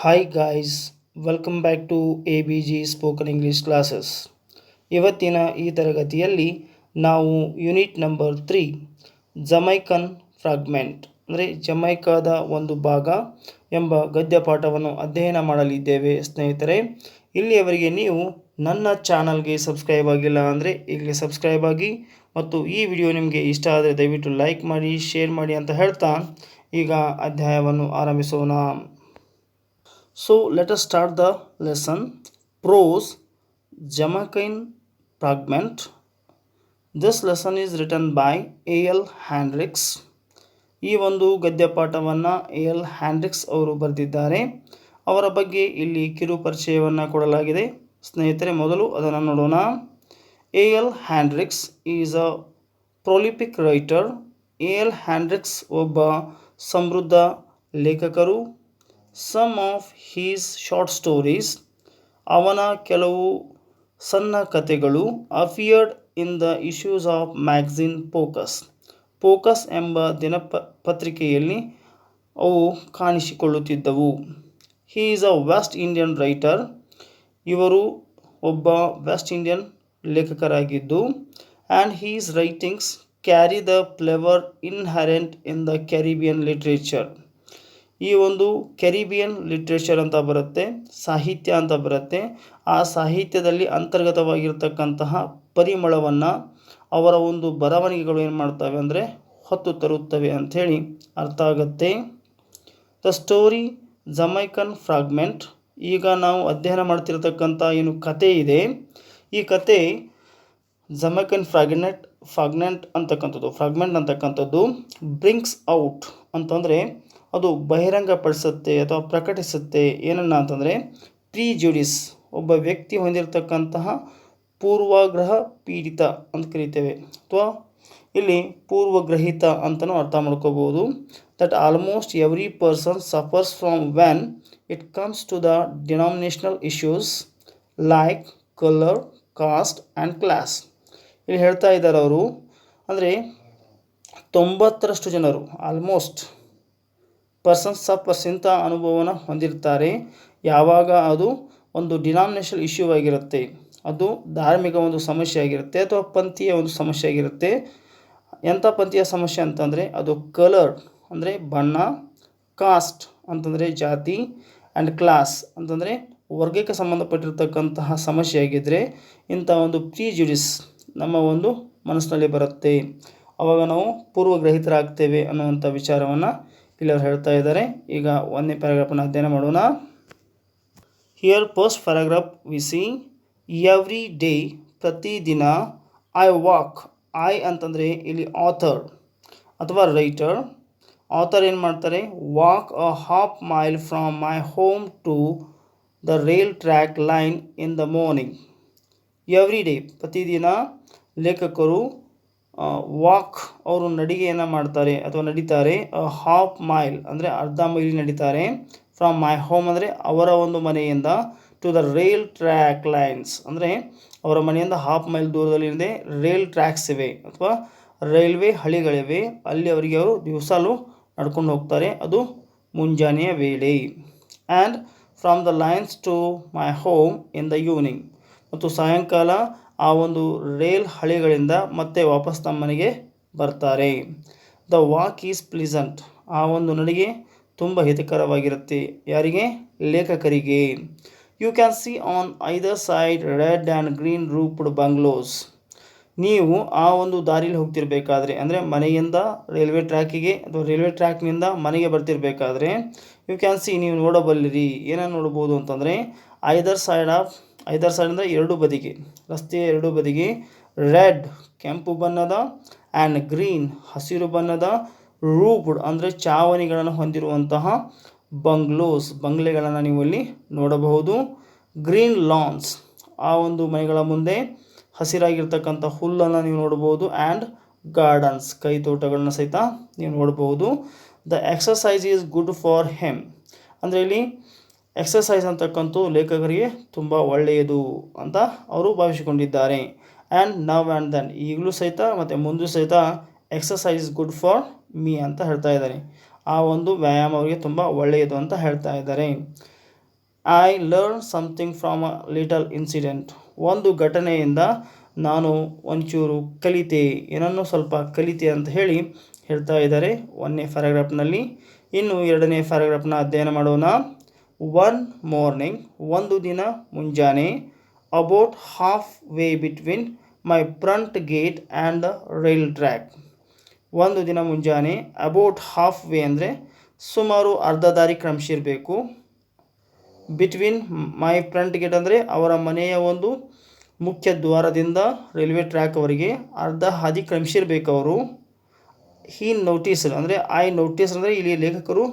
Hi guys, welcome back to ABG spoken English classes. ಇವತ್ತಿನ ಈ ತರಗತಿಯಲ್ಲಿ ನಾವು ಯೂನಿಟ್ ನಂಬರ್ 3 ಜಮೈಕನ್ ಫ್ರಾಗ್ಮೆಂಟ್ ಅಂದರೆ ಜಮೈಕಾದ ಒಂದು ಭಾಗ ಎಂಬ ಗದ್ಯ ಪಾಠವನ್ನು ಅಧ್ಯಯನ ಮಾಡಲಿದ್ದೇವೆ. ಸ್ನೇಹಿತರೆ, ಇಲ್ಲಿಯವರೆಗೆ ನೀವು ನನ್ನ ಚಾನಲ್ಗೆ ಸಬ್ಸ್ಕ್ರೈಬ್ ಆಗಿಲ್ಲ ಅಂದರೆ ಈಗಲೇ ಸಬ್ಸ್ಕ್ರೈಬ್ ಆಗಿ ಮತ್ತು ಈ ವಿಡಿಯೋ ನಿಮಗೆ ಇಷ್ಟ ಆದರೆ ದಯವಿಟ್ಟು ಲೈಕ್ ಮಾಡಿ, ಶೇರ್ ಮಾಡಿ ಅಂತ ಹೇಳ್ತಾ ಈಗ ಅಧ್ಯಾಯವನ್ನು ಆರಂಭಿಸೋಣ. So let us start the lesson. Prose Jamaican Fragment. This lesson is written by A.L. Hendricks. ಈ ಒಂದು ಗದ್ಯ ಪಾಠವನ್ನು A.L. Hendricks ಅವರು ಬರೆದಿದ್ದಾರೆ. ಅವರ ಬಗ್ಗೆ ಇಲ್ಲಿ ಕಿರು ಪರಿಚಯವನ್ನು ಕೊಡಲಾಗಿದೆ. ಸ್ನೇಹಿತರೆ, ಮೊದಲು ಅದನ್ನು ನೋಡೋಣ. A.L. Hendricks is a prolific writer. A.L. Hendricks ಒಬ್ಬ ಸಮೃದ್ಧ ಲೇಖಕರು. Some of his short stories, ಅವನ ಕೆಲವು ಸಣ್ಣ ಕಥೆಗಳು, appeared in the issues of magazine Focus. Focus ಎಂಬ ದಿನಪತ್ರಿಕೆಯಲ್ಲಿ ಅವು ಕಾಣಿಸಿಕೊಳ್ಳುತ್ತಿದ್ದವು. He is a West Indian writer. ಇವರು ಒಬ್ಬ ವೆಸ್ಟ್ ಇಂಡಿಯನ್ ಲೇಖಕರಾಗಿದ್ದು, and his writings carry the flavor inherent in the Caribbean literature. ಈ ಒಂದು ಕೆರಿಬಿಯನ್ ಲಿಟ್ರೇಚರ್ ಅಂತ ಬರುತ್ತೆ, ಸಾಹಿತ್ಯ ಅಂತ ಬರುತ್ತೆ. ಆ ಸಾಹಿತ್ಯದಲ್ಲಿ ಅಂತರ್ಗತವಾಗಿರ್ತಕ್ಕಂತಹ ಪರಿಮಳವನ್ನು ಅವರ ಒಂದು ಬರವಣಿಗೆಗಳು ಏನು ಮಾಡ್ತವೆ ಅಂದರೆ ಹೊತ್ತು ತರುತ್ತವೆ ಅಂಥೇಳಿ ಅರ್ಥ ಆಗುತ್ತೆ. The story Jamaican fragment. ಈಗ ನಾವು ಅಧ್ಯಯನ ಮಾಡ್ತಿರ್ತಕ್ಕಂಥ ಏನು ಕತೆ ಇದೆ, ಈ ಕತೆ ಜಮೈಕನ್ ಫ್ರಾಗ್ಮೆಂಟ್ ಅಂತಕ್ಕಂಥದ್ದು ಬ್ರಿಂಗ್ಸ್ ಔಟ್ ಅಂತಂದರೆ ಅದು ಬಹಿರಂಗಪಡಿಸುತ್ತೆ ಅಥವಾ ಪ್ರಕಟಿಸುತ್ತೆ ಏನನ್ನ ಅಂತಂದರೆ ಪ್ರಿಜುಡಿಸ್, ಒಬ್ಬ ವ್ಯಕ್ತಿ ಹೊಂದಿರತಕ್ಕಂತಹ ಪೂರ್ವಗ್ರಹ ಪೀಡಿತ ಅಂತ ಕರಿತೇವೆ, ಅಥವಾ ಇಲ್ಲಿ ಪೂರ್ವಗ್ರಹಿತ ಅಂತಲೂ ಅರ್ಥ ಮಾಡ್ಕೋಬೋದು. That almost every person suffers from when it comes to the denominational issues like colour, caste and class. ಇಲ್ಲಿ ಹೇಳ್ತಾ ಇದ್ದಾರೆ ಅವರು, ಅಂದರೆ 90% ಜನರು ಆಲ್ಮೋಸ್ಟ್ ಪರ್ಸನ್ಸ್ ಸಫರ್ಸ್ ಇಂಥ ಅನುಭವನ ಹೊಂದಿರ್ತಾರೆ ಯಾವಾಗ ಅದು ಒಂದು ಡಿನಾಮಿನೇಷನಲ್ ಇಶ್ಯೂ ಆಗಿರುತ್ತೆ, ಅದು ಧಾರ್ಮಿಕ ಒಂದು ಸಮಸ್ಯೆ ಆಗಿರುತ್ತೆ ಅಥವಾ ಪಂಥೀಯ ಒಂದು ಸಮಸ್ಯೆ ಆಗಿರುತ್ತೆ. ಎಂಥ ಪಂಥೀಯ ಸಮಸ್ಯೆ ಅಂತಂದರೆ ಅದು ಕಲರ್ ಅಂದರೆ ಬಣ್ಣ, ಕಾಸ್ಟ್ ಅಂತಂದರೆ ಜಾತಿ, ಆ್ಯಂಡ್ ಕ್ಲಾಸ್ ಅಂತಂದರೆ ವರ್ಗಕ್ಕೆ ಸಂಬಂಧಪಟ್ಟಿರ್ತಕ್ಕಂತಹ ಸಮಸ್ಯೆ ಆಗಿದ್ದರೆ ಇಂಥ ಒಂದು ಪ್ರಿಜುಡಿಸ್ ನಮ್ಮ ಒಂದು ಮನಸ್ಸಿನಲ್ಲಿ ಬರುತ್ತೆ. ಆವಾಗ ನಾವು ಪೂರ್ವಗ್ರಹಿತರಾಗ್ತೇವೆ ಅನ್ನುವಂಥ ವಿಚಾರವನ್ನು ಇಲ್ಲಿ ಅವ್ರು ಹೇಳ್ತಾ ಇದ್ದಾರೆ. ಈಗ ಒಂದನೇ ಪ್ಯಾರಾಗ್ರಾಫನ್ನು ಅಧ್ಯಯನ ಮಾಡೋಣ. Here first paragraph we see every day, ಪ್ರತಿದಿನ. ಐ ವಾಕ್, ಐ ಅಂತಂದರೆ ಇಲ್ಲಿ ಆಥರ್ ಅಥವಾ ರೈಟರ್. ಆಥರ್ ಏನು ಮಾಡ್ತಾರೆ, walk a half mile from my home to the rail track line in the morning. Every day, ಪ್ರತಿದಿನ ಲೇಖಕರು ವಾಕ್, ಅವರು ನಡಿಗೆಯನ್ನು ಮಾಡ್ತಾರೆ ಅಥವಾ ನಡೀತಾರೆ. ಹಾಫ್ ಮೈಲ್ ಅಂದರೆ ಅರ್ಧ ಮೈಲಿ ನಡೀತಾರೆ. ಫ್ರಮ್ ಮೈ ಹೋಮ್ ಅಂದರೆ ಅವರ ಒಂದು ಮನೆಯಿಂದ, to the rail track lines ಅಂದರೆ ಅವರ ಮನೆಯಿಂದ ಹಾಫ್ ಮೈಲ್ ದೂರದಲ್ಲಿದೆ ರೈಲ್ ಟ್ರ್ಯಾಕ್ಸ್ ಇವೆ ಅಥವಾ ರೈಲ್ವೆ ಹಳಿಗಳಿವೆ, ಅಲ್ಲಿ ಅವರಿಗೆ ಅವರು ದಿವಸಲೂ ನಡ್ಕೊಂಡು ಹೋಗ್ತಾರೆ, ಅದು ಮುಂಜಾನೆಯ ವೇಳೆ. And from the lines to my home in the evening, ಮತ್ತು ಸಾಯಂಕಾಲ ಆ ಒಂದು ರೈಲ್ ಹಳಿಗಳಿಂದ ಮತ್ತೆ ವಾಪಸ್ ತಮ್ಮ ಮನೆಗೆ ಬರ್ತಾರೆ. ದ ವಾಕ್ ಈಸ್ ಪ್ಲೀಸಂಟ್, ಆ ಒಂದು ನಡಿಗೆ ತುಂಬ ಹಿತಕರವಾಗಿರುತ್ತೆ. ಯಾರಿಗೆ? ಲೇಖಕರಿಗೆ. You can see on either side red and green roofed bungalows. ನೀವು ಆ ಒಂದು ದಾರಿಯಲ್ಲಿ ಹೋಗ್ತಿರ್ಬೇಕಾದ್ರೆ ಅಂದರೆ ಮನೆಯಿಂದ ರೈಲ್ವೆ ಟ್ರ್ಯಾಕಿಗೆ ಅಥವಾ ರೈಲ್ವೆ ಟ್ರ್ಯಾಕ್ನಿಂದ ಮನೆಗೆ ಬರ್ತಿರ್ಬೇಕಾದ್ರೆ ಯು ಕ್ಯಾನ್ ಸಿ, ನೀವು ನೋಡಬಲ್ಲಿರಿ. ಏನನ್ನು ನೋಡ್ಬೋದು ಅಂತಂದರೆ ಐದರ್ ಸೈಡ್ ಅಂದರೆ ಎರಡು ಬದಿಗೆ, ರಸ್ತೆಯ ಎರಡು ಬದಿಗೆ, ರೆಡ್ ಕೆಂಪು ಬಣ್ಣದ, ಆ್ಯಂಡ್ ಗ್ರೀನ್ ಹಸಿರು ಬಣ್ಣದ, ರೂಪ್ಡ್ ಅಂದರೆ ಚಾವಣಿಗಳನ್ನು ಹೊಂದಿರುವಂತಹ ಬಂಗ್ಲೆಗಳನ್ನು ನೀವು ಅಲ್ಲಿ ನೋಡಬಹುದು. ಗ್ರೀನ್ ಲಾನ್ಸ್, ಆ ಒಂದು ಮನೆಗಳ ಮುಂದೆ ಹಸಿರಾಗಿರ್ತಕ್ಕಂಥ ಹುಲ್ಲನ್ನು ನೀವು ನೋಡ್ಬೋದು. ಆ್ಯಂಡ್ ಗಾರ್ಡನ್ಸ್, ಕೈ ತೋಟಗಳನ್ನ ಸಹಿತ ನೀವು ನೋಡ್ಬೋದು. The exercise is good for him, ಅಂದರೆ ಇಲ್ಲಿ ಎಕ್ಸಸೈಸ್ ಅಂತಕ್ಕಂಥ ಲೇಖಕರಿಗೆ ತುಂಬ ಒಳ್ಳೆಯದು ಅಂತ ಅವರು ಭಾವಿಸಿಕೊಂಡಿದ್ದಾರೆ. ಆ್ಯಂಡ್ ನವ್ ಆ್ಯಂಡ್ ದೆನ್, ಈಗಲೂ ಸಹಿತ ಮತ್ತು ಮುಂದೂ ಸಹಿತ ಎಕ್ಸಸೈಸ್ ಗುಡ್ ಫಾರ್ ಮೀ ಅಂತ ಹೇಳ್ತಾ ಇದ್ದಾರೆ. ಆ ಒಂದು ವ್ಯಾಯಾಮ ಅವರಿಗೆ ತುಂಬ ಒಳ್ಳೆಯದು ಅಂತ ಹೇಳ್ತಾ ಇದ್ದಾರೆ. I learn something from a little incident. ಒಂದು ಘಟನೆಯಿಂದ ನಾನು ಒಂಚೂರು ಕಲಿತೆ, ಏನನ್ನೋ ಸ್ವಲ್ಪ ಕಲಿತೆ ಅಂತ ಹೇಳಿ ಹೇಳ್ತಾ ಇದ್ದಾರೆ 1ನೇ ಪ್ಯಾರಾಗ್ರಾಫ್ನಲ್ಲಿ. ಇನ್ನು 2ನೇ ಪ್ಯಾರಾಗ್ರಾಫ್ನ ಅಧ್ಯಯನ ಮಾಡೋಣ. ಒನ್ ಮಾರ್ನಿಂಗ್, ಒಂದು ದಿನ ಮುಂಜಾನೆ, about half way between my front gate and the rail track. ಒಂದು ದಿನ ಮುಂಜಾನೆ, ಅಬೌಟ್ ಹಾಫ್ ವೇ ಅಂದರೆ ಸುಮಾರು ಅರ್ಧ ದಾರಿ ಕ್ರಮಿಸಿರಬೇಕು. ಬಿಟ್ವೀನ್ ಮೈ ಫ್ರಂಟ್ ಗೇಟ್ ಅಂದರೆ ಅವರ ಮನೆಯ ಒಂದು ಮುಖ್ಯ ದ್ವಾರದಿಂದ ರೈಲ್ವೆ ಟ್ರ್ಯಾಕ್ವರೆಗೆ ಅರ್ಧ ಹಾದಿ ಕ್ರಮಿಸಿರ್ಬೇಕು ಅವರು. ಹಿ ನೋಟಿಸ್ ಅಂದರೆ ಐ ನೋಟಿಸ್ ಅಂದರೆ ಇಲ್ಲಿ ಲೇಖಕರು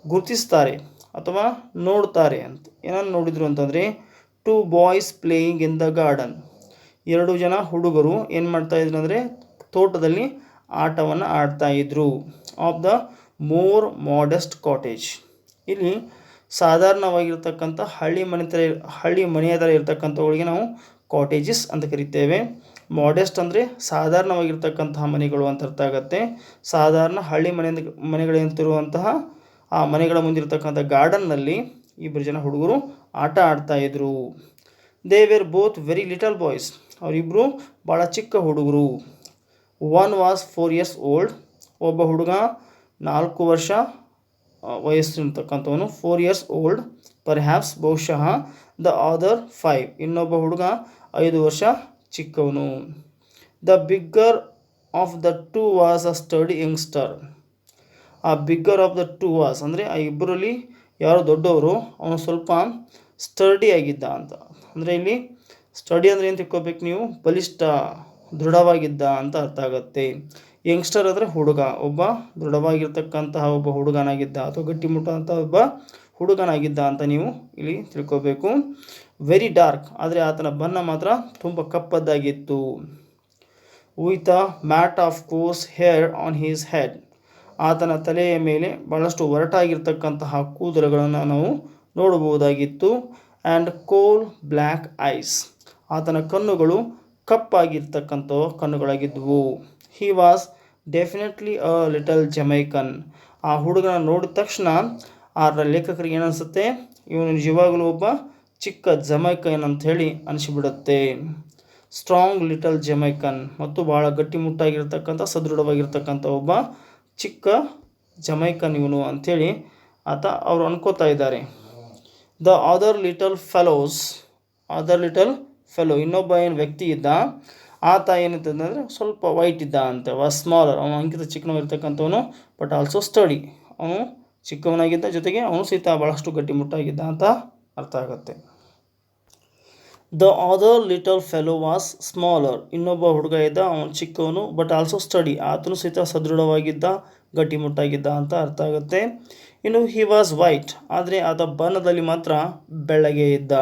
ಗುರುತಿಸ್ತಾರೆ ಅಥವಾ ನೋಡ್ತಾರೆ ಅಂತ. ಏನನ್ನು ನೋಡಿದರು ಅಂತಂದರೆ, 2 boys playing in the garden. 2 ಜನ ಹುಡುಗರು ಏನು ಮಾಡ್ತಾಯಿದ್ರು ಅಂದರೆ ತೋಟದಲ್ಲಿ ಆಟವನ್ನು ಆಡ್ತಾಯಿದ್ರು. Of the more modest cottage. ಇಲ್ಲಿ ಸಾಧಾರಣವಾಗಿರ್ತಕ್ಕಂಥ ಹಳ್ಳಿ ಮನೆಯ ಥರ ಇರ್ತಕ್ಕಂಥವುಗಳಿಗೆ ನಾವು ಕಾಟೇಜಸ್ ಅಂತ ಕರಿತೇವೆ. ಮಾಡೆಸ್ಟ್ ಅಂದರೆ ಸಾಧಾರಣವಾಗಿರ್ತಕ್ಕಂತಹ ಮನೆಗಳು ಅಂತ ಅರ್ಥ ಆಗುತ್ತೆ. ಸಾಧಾರಣ ಹಳ್ಳಿ ಮನೆಗಳಂತಿರುವಂತಹ ಆ ಮನೆಗಳ ಮುಂದಿರ್ತಕ್ಕಂಥ ಗಾರ್ಡನ್ನಲ್ಲಿ 2 ಜನ ಹುಡುಗರು ಆಟ ಆಡ್ತಾಯಿದ್ರು. They were both very little boys. ಅವರಿಬ್ಬರು ಭಾಳ ಚಿಕ್ಕ ಹುಡುಗರು. One was 4 years old. ಒಬ್ಬ ಹುಡುಗ 4 ವರ್ಷ ವಯಸ್ಸಿರ್ತಕ್ಕಂಥವನು, 4 years ಓಲ್ಡ್. ಪರ್ಹ್ಯಾಪ್ಸ್ ಬಹುಶಃ. The other 5. ಇನ್ನೊಬ್ಬ ಹುಡುಗ 5 ವರ್ಷ ಚಿಕ್ಕವನು. The bigger of the 2 was a sturdy youngster. ಆ ಬಿಗ್ಗರ್ ಆಫ್ ದ 2 ವಾಸ್ ಅಂದರೆ ಆ ಇಬ್ಬರಲ್ಲಿ ಯಾರು ದೊಡ್ಡವರು, ಅವನು ಸ್ವಲ್ಪ ಸ್ಟಡಿ ಆಗಿದ್ದ ಅಂತ. ಅಂದರೆ ಇಲ್ಲಿ ಸ್ಟಡಿ ಅಂದರೆ ಏನು ತಿಳ್ಕೊಬೇಕು ನೀವು, ಬಲಿಷ್ಠ, ದೃಢವಾಗಿದ್ದ ಅಂತ ಅರ್ಥ ಆಗುತ್ತೆ. ಯಂಗ್ಸ್ಟರ್ ಅಂದರೆ ಹುಡುಗ, ಒಬ್ಬ ದೃಢವಾಗಿರ್ತಕ್ಕಂತಹ ಒಬ್ಬ ಹುಡುಗನಾಗಿದ್ದ ಅಥವಾ ಗಟ್ಟಿಮುಟ್ಟಂಥ ಒಬ್ಬ ಹುಡುಗನಾಗಿದ್ದ ಅಂತ ನೀವು ಇಲ್ಲಿ ತಿಳ್ಕೊಬೇಕು. ವೆರಿ ಡಾರ್ಕ್, ಆದರೆ ಆತನ ಬಣ್ಣ ಮಾತ್ರ ತುಂಬ ಕಪ್ಪದ್ದಾಗಿತ್ತು. With a mat of coarse hair on his head. ಆತನ ತಲೆಯ ಮೇಲೆ ಭಾಳಷ್ಟು ಒರಟಾಗಿರ್ತಕ್ಕಂತಹ ಕೂದಲುಗಳನ್ನು ನಾವು ನೋಡಬಹುದಾಗಿತ್ತು. And coal black eyes. ಆತನ ಕಣ್ಣುಗಳು ಕಪ್ಪಾಗಿರ್ತಕ್ಕಂಥ ಕಣ್ಣುಗಳಾಗಿದ್ದವು. He was definitely a little Jamaican. ಆ ಹುಡುಗನ ನೋಡಿದ ತಕ್ಷಣ ಆ ಲೇಖಕರಿಗೆ ಏನನ್ಸುತ್ತೆ, ಇವನು ನಿಜವಾಗಲೂ ಒಬ್ಬ ಚಿಕ್ಕ ಜಮೈಕನ್ ಅಂತ ಹೇಳಿ ಅನಿಸಿಬಿಡುತ್ತೆ. ಸ್ಟ್ರಾಂಗ್ ಲಿಟಲ್ ಜಮೈಕನ್, ಮತ್ತು ಭಾಳ ಗಟ್ಟಿಮುಟ್ಟಾಗಿರ್ತಕ್ಕಂಥ ಸದೃಢವಾಗಿರ್ತಕ್ಕಂಥ ಒಬ್ಬ ಚಿಕ್ಕ ಜಮೈಕನ್ ಇವನು ಅಂಥೇಳಿ ಅವರು ಅನ್ಕೋತಾ ಇದ್ದಾರೆ. ದ ಅದರ್ ಲಿಟಲ್ ಫೆಲೋ, ಇನ್ನೊಬ್ಬ ಏನು ವ್ಯಕ್ತಿ ಇದ್ದ, ಆತ ಏನಿರ್ತಂದರೆ ಸ್ವಲ್ಪ ವೈಟ್ ಇದ್ದ ಅಂತೆ. ವಾಸ್ ಸ್ಮಾಲರ್, ಅವನು ಅಂಕಿತ ಚಿಕ್ಕನವಾಗಿರ್ತಕ್ಕಂಥವನು. ಬಟ್ ಆಲ್ಸೋ ಸ್ಟಡಿ, ಅವನು ಚಿಕ್ಕವನಾಗಿದ್ದ, ಜೊತೆಗೆ ಅವನು ಸಹಿತ ಭಾಳಷ್ಟು ಗಟ್ಟಿಮುಟ್ಟಾಗಿದ್ದ ಅಂತ ಅರ್ಥ ಆಗುತ್ತೆ. The other little fellow was smaller. ಇನ್ನೊಬ್ಬ ಹುಡುಗ ಇದ್ದ, ಅವನು ಚಿಕ್ಕವನು. ಬಟ್ ಆಲ್ಸೋ ಸ್ಟಡಿ, ಆತನು ಸಹಿತ ಸದೃಢವಾಗಿದ್ದ, ಗಟ್ಟಿಮುಟ್ಟಾಗಿದ್ದ ಅಂತ ಅರ್ಥ ಆಗುತ್ತೆ. ಇನ್ನು ಹಿ ವಾಸ್ ವೈಟ್, ಆದರೆ ಆತ ಬಣ್ಣದಲ್ಲಿ ಮಾತ್ರ ಬೆಳ್ಳಗೆ ಇದ್ದ.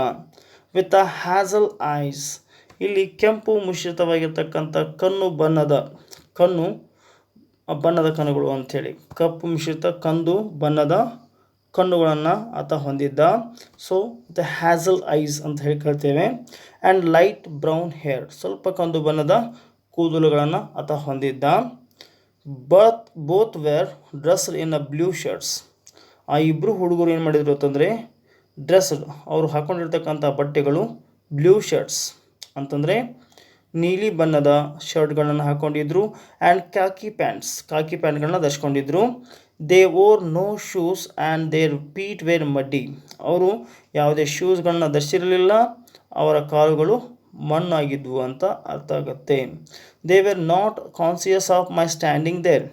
With a hassle ice. ಇಲ್ಲಿ ಕೆಂಪು ಮಿಶ್ರಿತವಾಗಿರ್ತಕ್ಕಂಥ ಬಣ್ಣದ ಕಣ್ಣುಗಳು ಅಂಥೇಳಿ, ಕಪ್ಪು ಮಿಶ್ರಿತ ಕಂದು ಬಣ್ಣದ ಕಣ್ಣುಗಳನ್ನು ಆತ ಹೊಂದಿದ್ದ. ಸೊ ದ ಹ್ಯಾಸಲ್ ಐಸ್ ಅಂತ ಹೇಳಿ ಕೇಳ್ತೇವೆ. ಆ್ಯಂಡ್ ಲೈಟ್ ಬ್ರೌನ್ ಹೇರ್, ಸ್ವಲ್ಪ ಕಂದು ಬಣ್ಣದ ಕೂದಲುಗಳನ್ನು ಆತ ಹೊಂದಿದ್ದ. ಬೋತ್ ವೇರ್ ಡ್ರೆಸ್ಡ್ ಇನ್ ಅ ಬ್ಲೂ ಶರ್ಟ್ಸ್. ಆ ಇಬ್ಬರು ಹುಡುಗರು ಏನು ಮಾಡಿದರು ಅಂತಂದರೆ, ಡ್ರೆಸ್ಡ್, ಅವರು ಹಾಕ್ಕೊಂಡಿರ್ತಕ್ಕಂಥ ಬಟ್ಟೆಗಳು ಬ್ಲೂ ಶರ್ಟ್ಸ್ ಅಂತಂದರೆ ನೀಲಿ ಬಣ್ಣದ ಶರ್ಟ್ಗಳನ್ನು ಹಾಕ್ಕೊಂಡಿದ್ರು. ಆ್ಯಂಡ್ ಕಾಕಿ ಪ್ಯಾಂಟ್ಗಳನ್ನ ಧರಿಸ್ಕೊಂಡಿದ್ರು. They wore no shoes and their feet were muddy. ಅವರು ಯಾವುದೇ ಶೂಸ್ಗಳನ್ನ ಧರಿಸಿರಲಿಲ್ಲ, ಅವರ ಕಾಲುಗಳು ಮಣ್ಣಾಗಿದ್ವು ಅಂತ ಅರ್ಥ ಆಗುತ್ತೆ. They were not conscious of my standing there.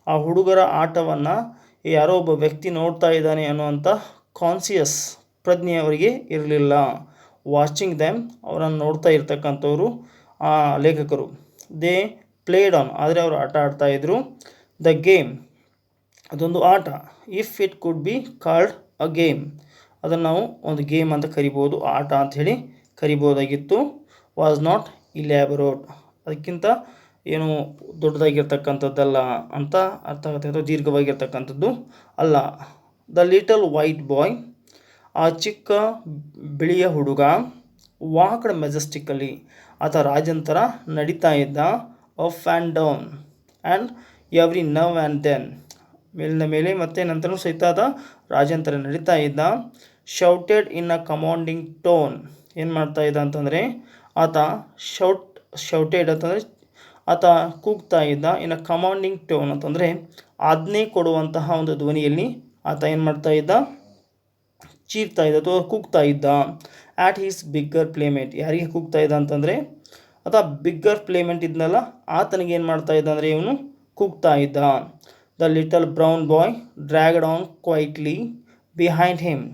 ಆ ಹುಡುಗರ ಆಟವನ್ನು ಯಾರೋ ಒಬ್ಬ ವ್ಯಕ್ತಿ ನೋಡ್ತಾ ಇದ್ದಾನೆ ಅನ್ನುವಂಥ ಕಾನ್ಸಿಯಸ್ ಪ್ರಜ್ಞೆ ಅವರಿಗೆ ಇರಲಿಲ್ಲ. ವಾಚಿಂಗ್ ದೆಮ್, ಅವರನ್ನು ನೋಡ್ತಾ ಇರ್ತಕ್ಕಂಥವ್ರು ಆ ಲೇಖಕರು. ದೇ ಪ್ಲೇಡ್ ಆನ್, ಆದರೆ ಅವರು ಆಟ ಆಡ್ತಾಯಿದ್ರು. ದ ಗೇಮ್, ಅದೊಂದು ಆಟ. If it could be called a game, ಅದನ್ನು ನಾವು ಒಂದು ಗೇಮ್ ಅಂತ ಕರಿಬೋದು, ಆಟ ಅಂಥೇಳಿ ಕರಿಬೋದಾಗಿತ್ತು. ವಾಸ್ ನಾಟ್ ಇಲ್ಯಾಬರೋಟ್, ಅದಕ್ಕಿಂತ ಏನು ದೊಡ್ಡದಾಗಿರ್ತಕ್ಕಂಥದ್ದಲ್ಲ ಅಂತ ಅರ್ಥ ಆಗುತ್ತೆ, ಅಥವಾ ದೀರ್ಘವಾಗಿರ್ತಕ್ಕಂಥದ್ದು ಅಲ್ಲ. ದ ಲಿಟಲ್ ವೈಟ್ ಬಾಯ್, ಆ ಚಿಕ್ಕ ಬಿಳಿಯ ಹುಡುಗ. ವಾಕ್ಡ್ ಮೆಜೆಸ್ಟಿಕಲಿ, ಆತ ರಾಜಂತರ ನಡೀತಾ ಇದ್ದ. Up and down and every now and then, ಮೇಲಿನ ಮೇಲೆ ಮತ್ತು ನಂತರ ಸಹಿತ ಆತ ರಾಜಂತರ ನಡೀತಾ ಇದ್ದ. Shouted in a commanding tone. ಏನು ಮಾಡ್ತಾ ಇದ್ದ ಅಂತಂದರೆ ಆತ ಶೌಟೆಡ್ ಅಂತಂದರೆ ಆತ ಕೂಗ್ತಾ ಇದ್ದ. ಇನ್ ಅ ಕಮಾಂಡಿಂಗ್ ಟೋನ್ ಅಂತಂದರೆ ಆಜ್ಞೆ ಕೊಡುವಂತಹ ಒಂದು ಧ್ವನಿಯಲ್ಲಿ ಆತ ಏನು ಮಾಡ್ತಾ ಇದ್ದ, ಚೀರ್ತಾ ಇದ್ದ ಅಥವಾ ಕೂಗ್ತಾ ಇದ್ದ. ಆಟ್ ಹೀಸ್ ಬಿಗ್ಗರ್ ಪ್ಲೇಮೇಟ್. ಯಾರಿಗೆ ಕೂಗ್ತಾ ಇದ್ದ ಅಂತಂದರೆ ಆತ ಬಿಗ್ಗರ್ ಪ್ಲೇಮೆಂಟ್ ಇದ್ನಲ್ಲ ಆತನಿಗೆ ಏನು ಮಾಡ್ತಾ ಇದ್ದ ಅಂದರೆ ಇವನು ಕೂಗ್ತಾ ಇದ್ದ. The little brown boy dragged on quietly behind him.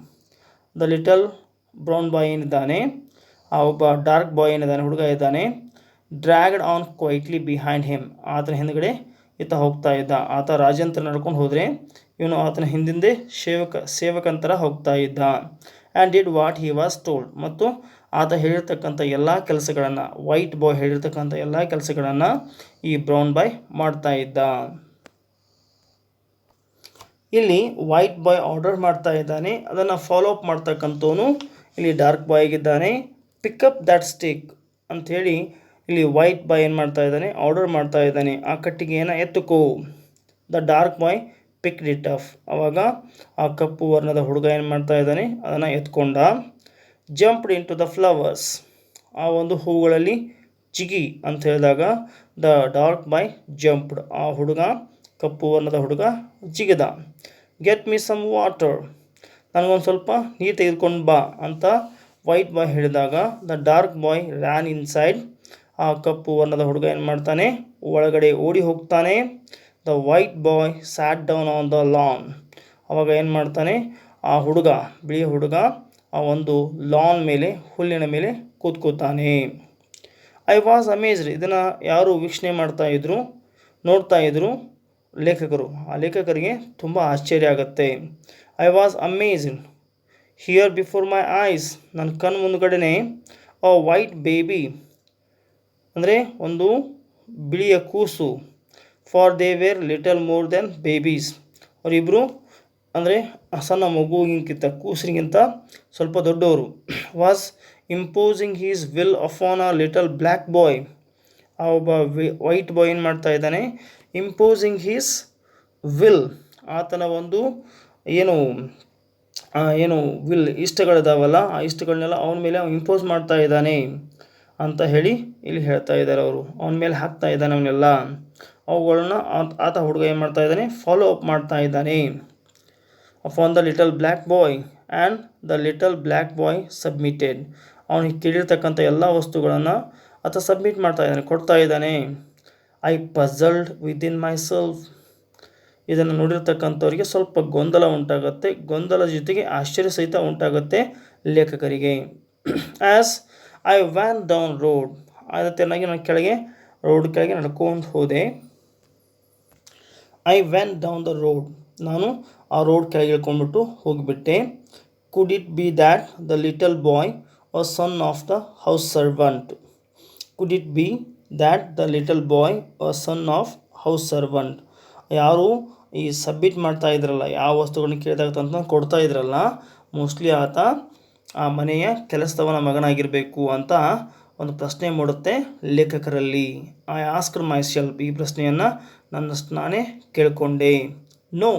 The little brown boy ಏನಿದ್ದಾನೆ, ಆ ಒಬ್ಬ ಡಾರ್ಕ್ ಬಾಯ್ ಏನಿದ್ದಾನೆ, ಹುಡುಗ ಇದ್ದಾನೆ, dragged on quietly behind him. ಆತನ ಹಿಂದುಗಡೆ ಈತ ಹೋಗ್ತಾ ಇದ್ದ. ಆತ ರಾಜಂತ್ರ ನಡ್ಕೊಂಡು ಹೋದರೆ ಇವನು ಆತನ ಹಿಂದಿಂದೆ ಸೇವಕಂತರ ಹೋಗ್ತಾ ಇದ್ದ. And did what he was told. ಮತ್ತು ಆತ ಹೇಳಿರ್ತಕ್ಕಂಥ ಎಲ್ಲ ಕೆಲಸಗಳನ್ನು, ವೈಟ್ ಬಾಯ್ ಹೇಳಿರ್ತಕ್ಕಂಥ ಎಲ್ಲ ಕೆಲಸಗಳನ್ನು ಈ ಬ್ರೌನ್ ಬಾಯ್ ಮಾಡ್ತಾ ಇದ್ದ. ಇಲ್ಲಿ ವೈಟ್ ಬಾಯ್ ಆರ್ಡರ್ ಮಾಡ್ತಾ ಇದ್ದಾನೆ, ಅದನ್ನು ಫಾಲೋ ಅಪ್ ಮಾಡ್ತಕ್ಕಂಥವನು ಇಲ್ಲಿ ಡಾರ್ಕ್ ಬಾಯ್ ಆಗಿದ್ದಾನೆ. ಪಿಕಪ್ ದ್ಯಾಟ್ ಸ್ಟಿಕ್ ಅಂಥೇಳಿ ಇಲ್ಲಿ ವೈಟ್ ಬಾಯ್ ಏನು ಮಾಡ್ತಾ ಇದ್ದಾನೆ, ಆರ್ಡರ್ ಮಾಡ್ತಾ ಇದ್ದಾನೆ, ಆ ಕಟ್ಟಿಗೆಯನ್ನು ಎತ್ತುಕೋ. The dark boy pick it up. ಆವಾಗ ಆ ಕಪ್ಪು ವರ್ಣದ ಹುಡುಗ ಏನು ಮಾಡ್ತಾ ಇದ್ದಾನೆ, ಅದನ್ನು ಎತ್ಕೊಂಡ. Jumped into the flowers. ಆ ಒಂದು ಹೂಗಳಲ್ಲಿ ಜಿಗಿ ಅಂತ ಹೇಳಿದಾಗ ದ ಡಾರ್ಕ್ ಬಾಯ್ ಜಂಪ್ಡ್. ಆ ಹುಡುಗ, ಕಪ್ಪು ವರ್ಣದ ಹುಡುಗ ಜಿಗಿದ. Get me some water. ನನಗೊಂದು ಸ್ವಲ್ಪ ನೀರು ತೆಗೆದುಕೊಂಡು ಬಾ ಅಂತ ವೈಟ್ ಬಾಯ್ ಹೇಳಿದಾಗ the dark boy ran inside. ಆ ಕಪ್ಪು ವರ್ಣದ ಹುಡುಗ ಏನು ಮಾಡ್ತಾನೆ, ಒಳಗಡೆ ಓಡಿ ಹೋಗ್ತಾನೆ. The white boy sat down on the lawn. ಅವಾಗ ಏನು ಮಾಡ್ತಾನೆ, ಆ ಹುಡುಗ, ಬಿಳಿಯ ಹುಡುಗ ಆ ಒಂದು ಲಾನ್ ಮೇಲೆ, ಹುಲ್ಲಿನ ಮೇಲೆ ಕೂತ್ಕೋತಾನೆ. I was ಅಮೇಜ್ಡ್. ಇದನ್ನು ಯಾರು ವೀಕ್ಷಣೆ ಮಾಡ್ತಾಯಿದ್ರು, ನೋಡ್ತಾಯಿದ್ರು, ಲೇಖಕರು. ಆ ಲೇಖಕರಿಗೆ ತುಂಬ ಆಶ್ಚರ್ಯ ಆಗುತ್ತೆ. I was amazed here before my eyes. ನನ್ನ ಕಣ್ಣು ಮುಂದುಗಡೆನೆ ಅ ವೈಟ್ ಬೇಬಿ, ಅಂದರೆ ಒಂದು ಬಿಳಿಯ ಕೂಸು. For they were little more than babies. ಅವರಿಬ್ಬರು ಅಂದರೆ ಸಣ್ಣ ಮಗುವಿಗಿಂತ, ಕೂಸರಿಗಿಂತ ಸ್ವಲ್ಪ ದೊಡ್ಡವರು. Was imposing his will upon a little black boy. ಆ ಒಬ್ಬ ವೈಟ್ ಬಾಯ್ ಏನು ಮಾಡ್ತಾ ಇದ್ದಾನೆ, ಇಂಪೋಸಿಂಗ್ ಹೀಸ್ ವಿಲ್, ಆತನ ಒಂದು ಏನು ವಿಲ್, ಇಷ್ಟಗಳಿದಾವಲ್ಲ, ಆ ಇಷ್ಟಗಳನ್ನೆಲ್ಲ ಅವನ ಮೇಲೆ ಇಂಪೋಸ್ ಮಾಡ್ತಾ ಇದ್ದಾನೆ ಅಂತ ಹೇಳಿ ಇಲ್ಲಿ ಹೇಳ್ತಾ ಇದ್ದಾರೆ ಅವರು. ಅವನ ಮೇಲೆ ಹಾಕ್ತಾ ಇದ್ದಾನೆ ಅವನ್ನೆಲ್ಲ. ಅವುಗಳನ್ನ ಆತ ಹುಡುಗ ಏನು ಮಾಡ್ತಾ ಇದ್ದಾನೆ, ಫಾಲೋ ಅಪ್ ಮಾಡ್ತಾ ಇದ್ದಾನೆ. Upon the little black boy and the little black boy submitted. ಅವನಿಗೆ ಕೇಳಿರ್ತಕ್ಕಂಥ ಎಲ್ಲ ವಸ್ತುಗಳನ್ನು ಆತ ಸಬ್ಮಿಟ್ ಮಾಡ್ತಾ ಇದ್ದಾನೆ, ಕೊಡ್ತಾ ಇದ್ದಾನೆ. I puzzled within my self. ಇದನ್ನು ನೋಡಿರ್ತಕ್ಕಂಥವ್ರಿಗೆ ಸ್ವಲ್ಪ ಗೊಂದಲ ಉಂಟಾಗುತ್ತೆ, ಗೊಂದಲ ಜೊತೆಗೆ ಆಶ್ಚರ್ಯ ಸಹಿತ ಉಂಟಾಗುತ್ತೆ ಲೇಖಕರಿಗೆ. As I went down road. ಆದತೆನಾಗಿ ನಾನು ರೋಡ್ ಕೆಳಗೆ ನಡ್ಕೊಂಡು ಹೋದೆ. I went down the road. ನಾನು ಆ ರೋಡ್ ಕೆಳಗೆ ಇಳ್ಕೊಂಡ್ಬಿಟ್ಟು ಹೋಗಿಬಿಟ್ಟೆ. Could it be that the little boy a son of the house servant. Could it be that the little boy a son of house servant. ಯಾರು ಈ submit ಮಾಡ್ತಾ ಇದ್ರಲ್ಲ, ಯಾವ ವಸ್ತುಗಳನ್ನ ಕೇಳಿದಾಗ ತಂದು ಕೊಡ್ತಾ ಇದ್ರಲ್ಲ, ಮೋಸ್ಟ್ಲಿ ಆತ ಆ ಮನೆಯ ಕೆಲಸದವನ ಮಗನಾಗಿರಬೇಕು ಅಂತ ಒಂದು ಪ್ರಶ್ನೆ ಮೂಡುತ್ತೆ ಲೇಖಕರಲ್ಲಿ. I asked myself. ಈ ಪ್ರಶ್ನೆಯನ್ನು ನನ್ನಷ್ಟು ನಾನೇ ಕೇಳಿಕೊಂಡೆ. No,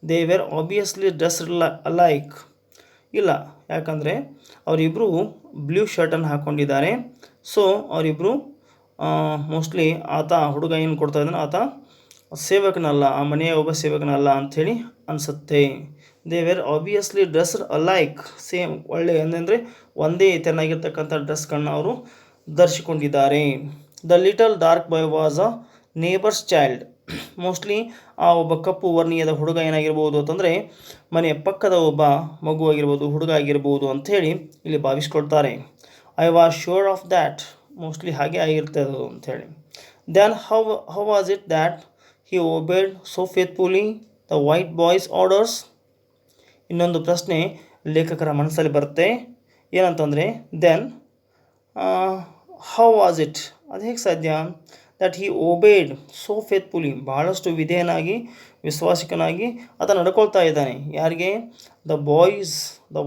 they were obviously dressed alike. ಇಲ್ಲ, ಯಾಕಂದರೆ ಅವರಿಬ್ಬರು ಬ್ಲೂ ಶರ್ಟನ್ನು ಹಾಕ್ಕೊಂಡಿದ್ದಾರೆ. ಸೊ ಅವರಿಬ್ಬರು ಮೋಸ್ಟ್ಲಿ ಆತ ಹುಡುಗ ಏನು ಕೊಡ್ತಾ ಇದ್ದಾನೆ, ಆತ ಸೇವಕನಲ್ಲ, ಆ ಮನೆಯ ಒಬ್ಬ ಸೇವಕನಲ್ಲ ಅಂಥೇಳಿ ಅನಿಸುತ್ತೆ. They were obviously dressed alike. Same, ಒಳ್ಳೆಯ ಅಂದರೆ ಒಂದೇ ತೆರನಾಗಿರ್ತಕ್ಕಂಥ ಡ್ರೆಸ್ಗಳನ್ನ ಅವರು ಧರಿಸಿಕೊಂಡಿದ್ದಾರೆ. The little dark boy was a neighbour's child. Mostly ಆ ಒಬ್ಬ ಕಪ್ಪು ವರ್ಣೀಯದ ಹುಡುಗ ಏನಾಗಿರ್ಬೋದು ಅಂತಂದರೆ ಮನೆಯ ಪಕ್ಕದ ಒಬ್ಬ ಮಗು ಆಗಿರ್ಬೋದು, ಹುಡುಗ ಆಗಿರ್ಬೋದು ಅಂಥೇಳಿ ಇಲ್ಲಿ ಭಾವಿಸ್ಕೊಳ್ತಾರೆ. I was sure of that. Mostly ಹಾಗೆ ಆಗಿರ್ತದೆ ಅಂಥೇಳಿ. Then how was it that he obeyed so faithfully the white boy's orders. ಇನ್ನೊಂದು ಪ್ರಶ್ನೆ ಲೇಖಕರ ಮನಸ್ಸಲ್ಲಿ ಬರುತ್ತೆ. ಏನಂತಂದರೆ ದೆನ್ ಹೌ ವಾಸ್ ಇಟ್, ಅದು ಹೇಗೆ ಸಾಧ್ಯ, that he obeyed so faithfully, ಬಹಳಷ್ಟು ವಿಧೇಯನಾಗಿ, ವಿಶ್ವಾಸಿಕನಾಗಿ ಆತ ನಡ್ಕೊಳ್ತಾ ಇದ್ದಾನೆ. ಯಾರಿಗೆ, ದ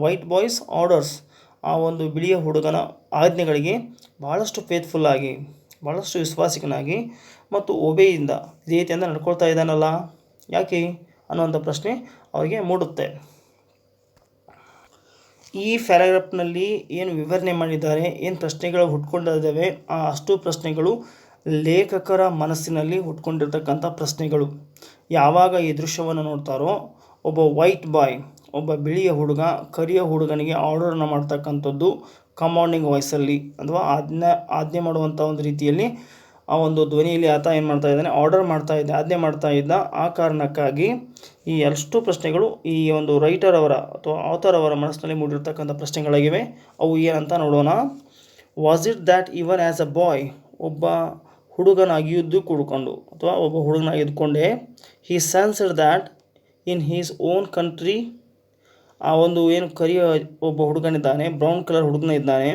ವೈಟ್ ಬಾಯ್ಸ್ ಆರ್ಡರ್ಸ್, ಆ ಒಂದು ಬಿಳಿಯ ಹುಡುಗನ ಆಜ್ಞೆಗಳಿಗೆ ಬಹಳಷ್ಟು ಫೇತ್ಫುಲ್ಲಾಗಿ, ಬಹಳಷ್ಟು ವಿಶ್ವಾಸಿಕನಾಗಿ ಮತ್ತು ಒಬೆಯಿಂದ, ವಿಧೇಯತೆಯಿಂದ ನಡ್ಕೊಳ್ತಾ ಇದ್ದಾನಲ್ಲ, ಯಾಕೆ ಅನ್ನುವಂಥ ಪ್ರಶ್ನೆ ಅವರಿಗೆ ಮೂಡುತ್ತೆ. ಈ ಪ್ಯಾರಾಗ್ರಾಫ್ನಲ್ಲಿ ಏನು ವಿವರಣೆ ಮಾಡಿದ್ದಾರೆ, ಏನು ಪ್ರಶ್ನೆಗಳು ಹುಟ್ಕೊಂಡಿದ್ದಾವೆ, ಆ ಅಷ್ಟು ಪ್ರಶ್ನೆಗಳು ಲೇಖಕರ ಮನಸ್ಸಿನಲ್ಲಿ ಹುಟ್ಕೊಂಡಿರ್ತಕ್ಕಂಥ ಪ್ರಶ್ನೆಗಳು. ಯಾವಾಗ ಈ ದೃಶ್ಯವನ್ನು ನೋಡ್ತಾರೋ, ಒಬ್ಬ ವೈಟ್ ಬಾಯ್, ಒಬ್ಬ ಬಿಳಿಯ ಹುಡುಗ ಕರಿಯ ಹುಡುಗನಿಗೆ ಆರ್ಡರನ್ನು ಮಾಡ್ತಕ್ಕಂಥದ್ದು ಕಮಾಂಡಿಂಗ್ ವಾಯ್ಸಲ್ಲಿ ಅಥವಾ ಆಜ್ಞೆ ಮಾಡುವಂಥ ಒಂದು ರೀತಿಯಲ್ಲಿ ಆ ಒಂದು ಧ್ವನಿಯಲ್ಲಿ ಆತ ಏನು ಮಾಡ್ತಾ ಇದ್ದಾನೆ, ಆಜ್ಞೆ ಮಾಡ್ತಾ ಇದ್ದ. ಆ ಕಾರಣಕ್ಕಾಗಿ ಈ ಎಷ್ಟು ಪ್ರಶ್ನೆಗಳು ಈ ಒಂದು ರೈಟರ್ ಅವರ ಅಥವಾ ಆಥರ್ ಅವರ ಮನಸ್ಸಿನಲ್ಲಿ ಮೂಡಿರ್ತಕ್ಕಂಥ ಪ್ರಶ್ನೆಗಳಾಗಿವೆ. ಅವು ಏನಂತ ನೋಡೋಣ. Was it that even as a boy, ಒಬ್ಬ ಹುಡುಗನಾಗಿದ್ದುಕೊಂಡೇ he sensed that in his own country, ಆ ಒಂದು ಏನು ಕರಿಯ ಒಬ್ಬ ಹುಡುಗನಿದ್ದಾನೆ, ಬ್ರೌನ್ ಕಲರ್ ಹುಡುಗನ ಇದ್ದಾನೆ,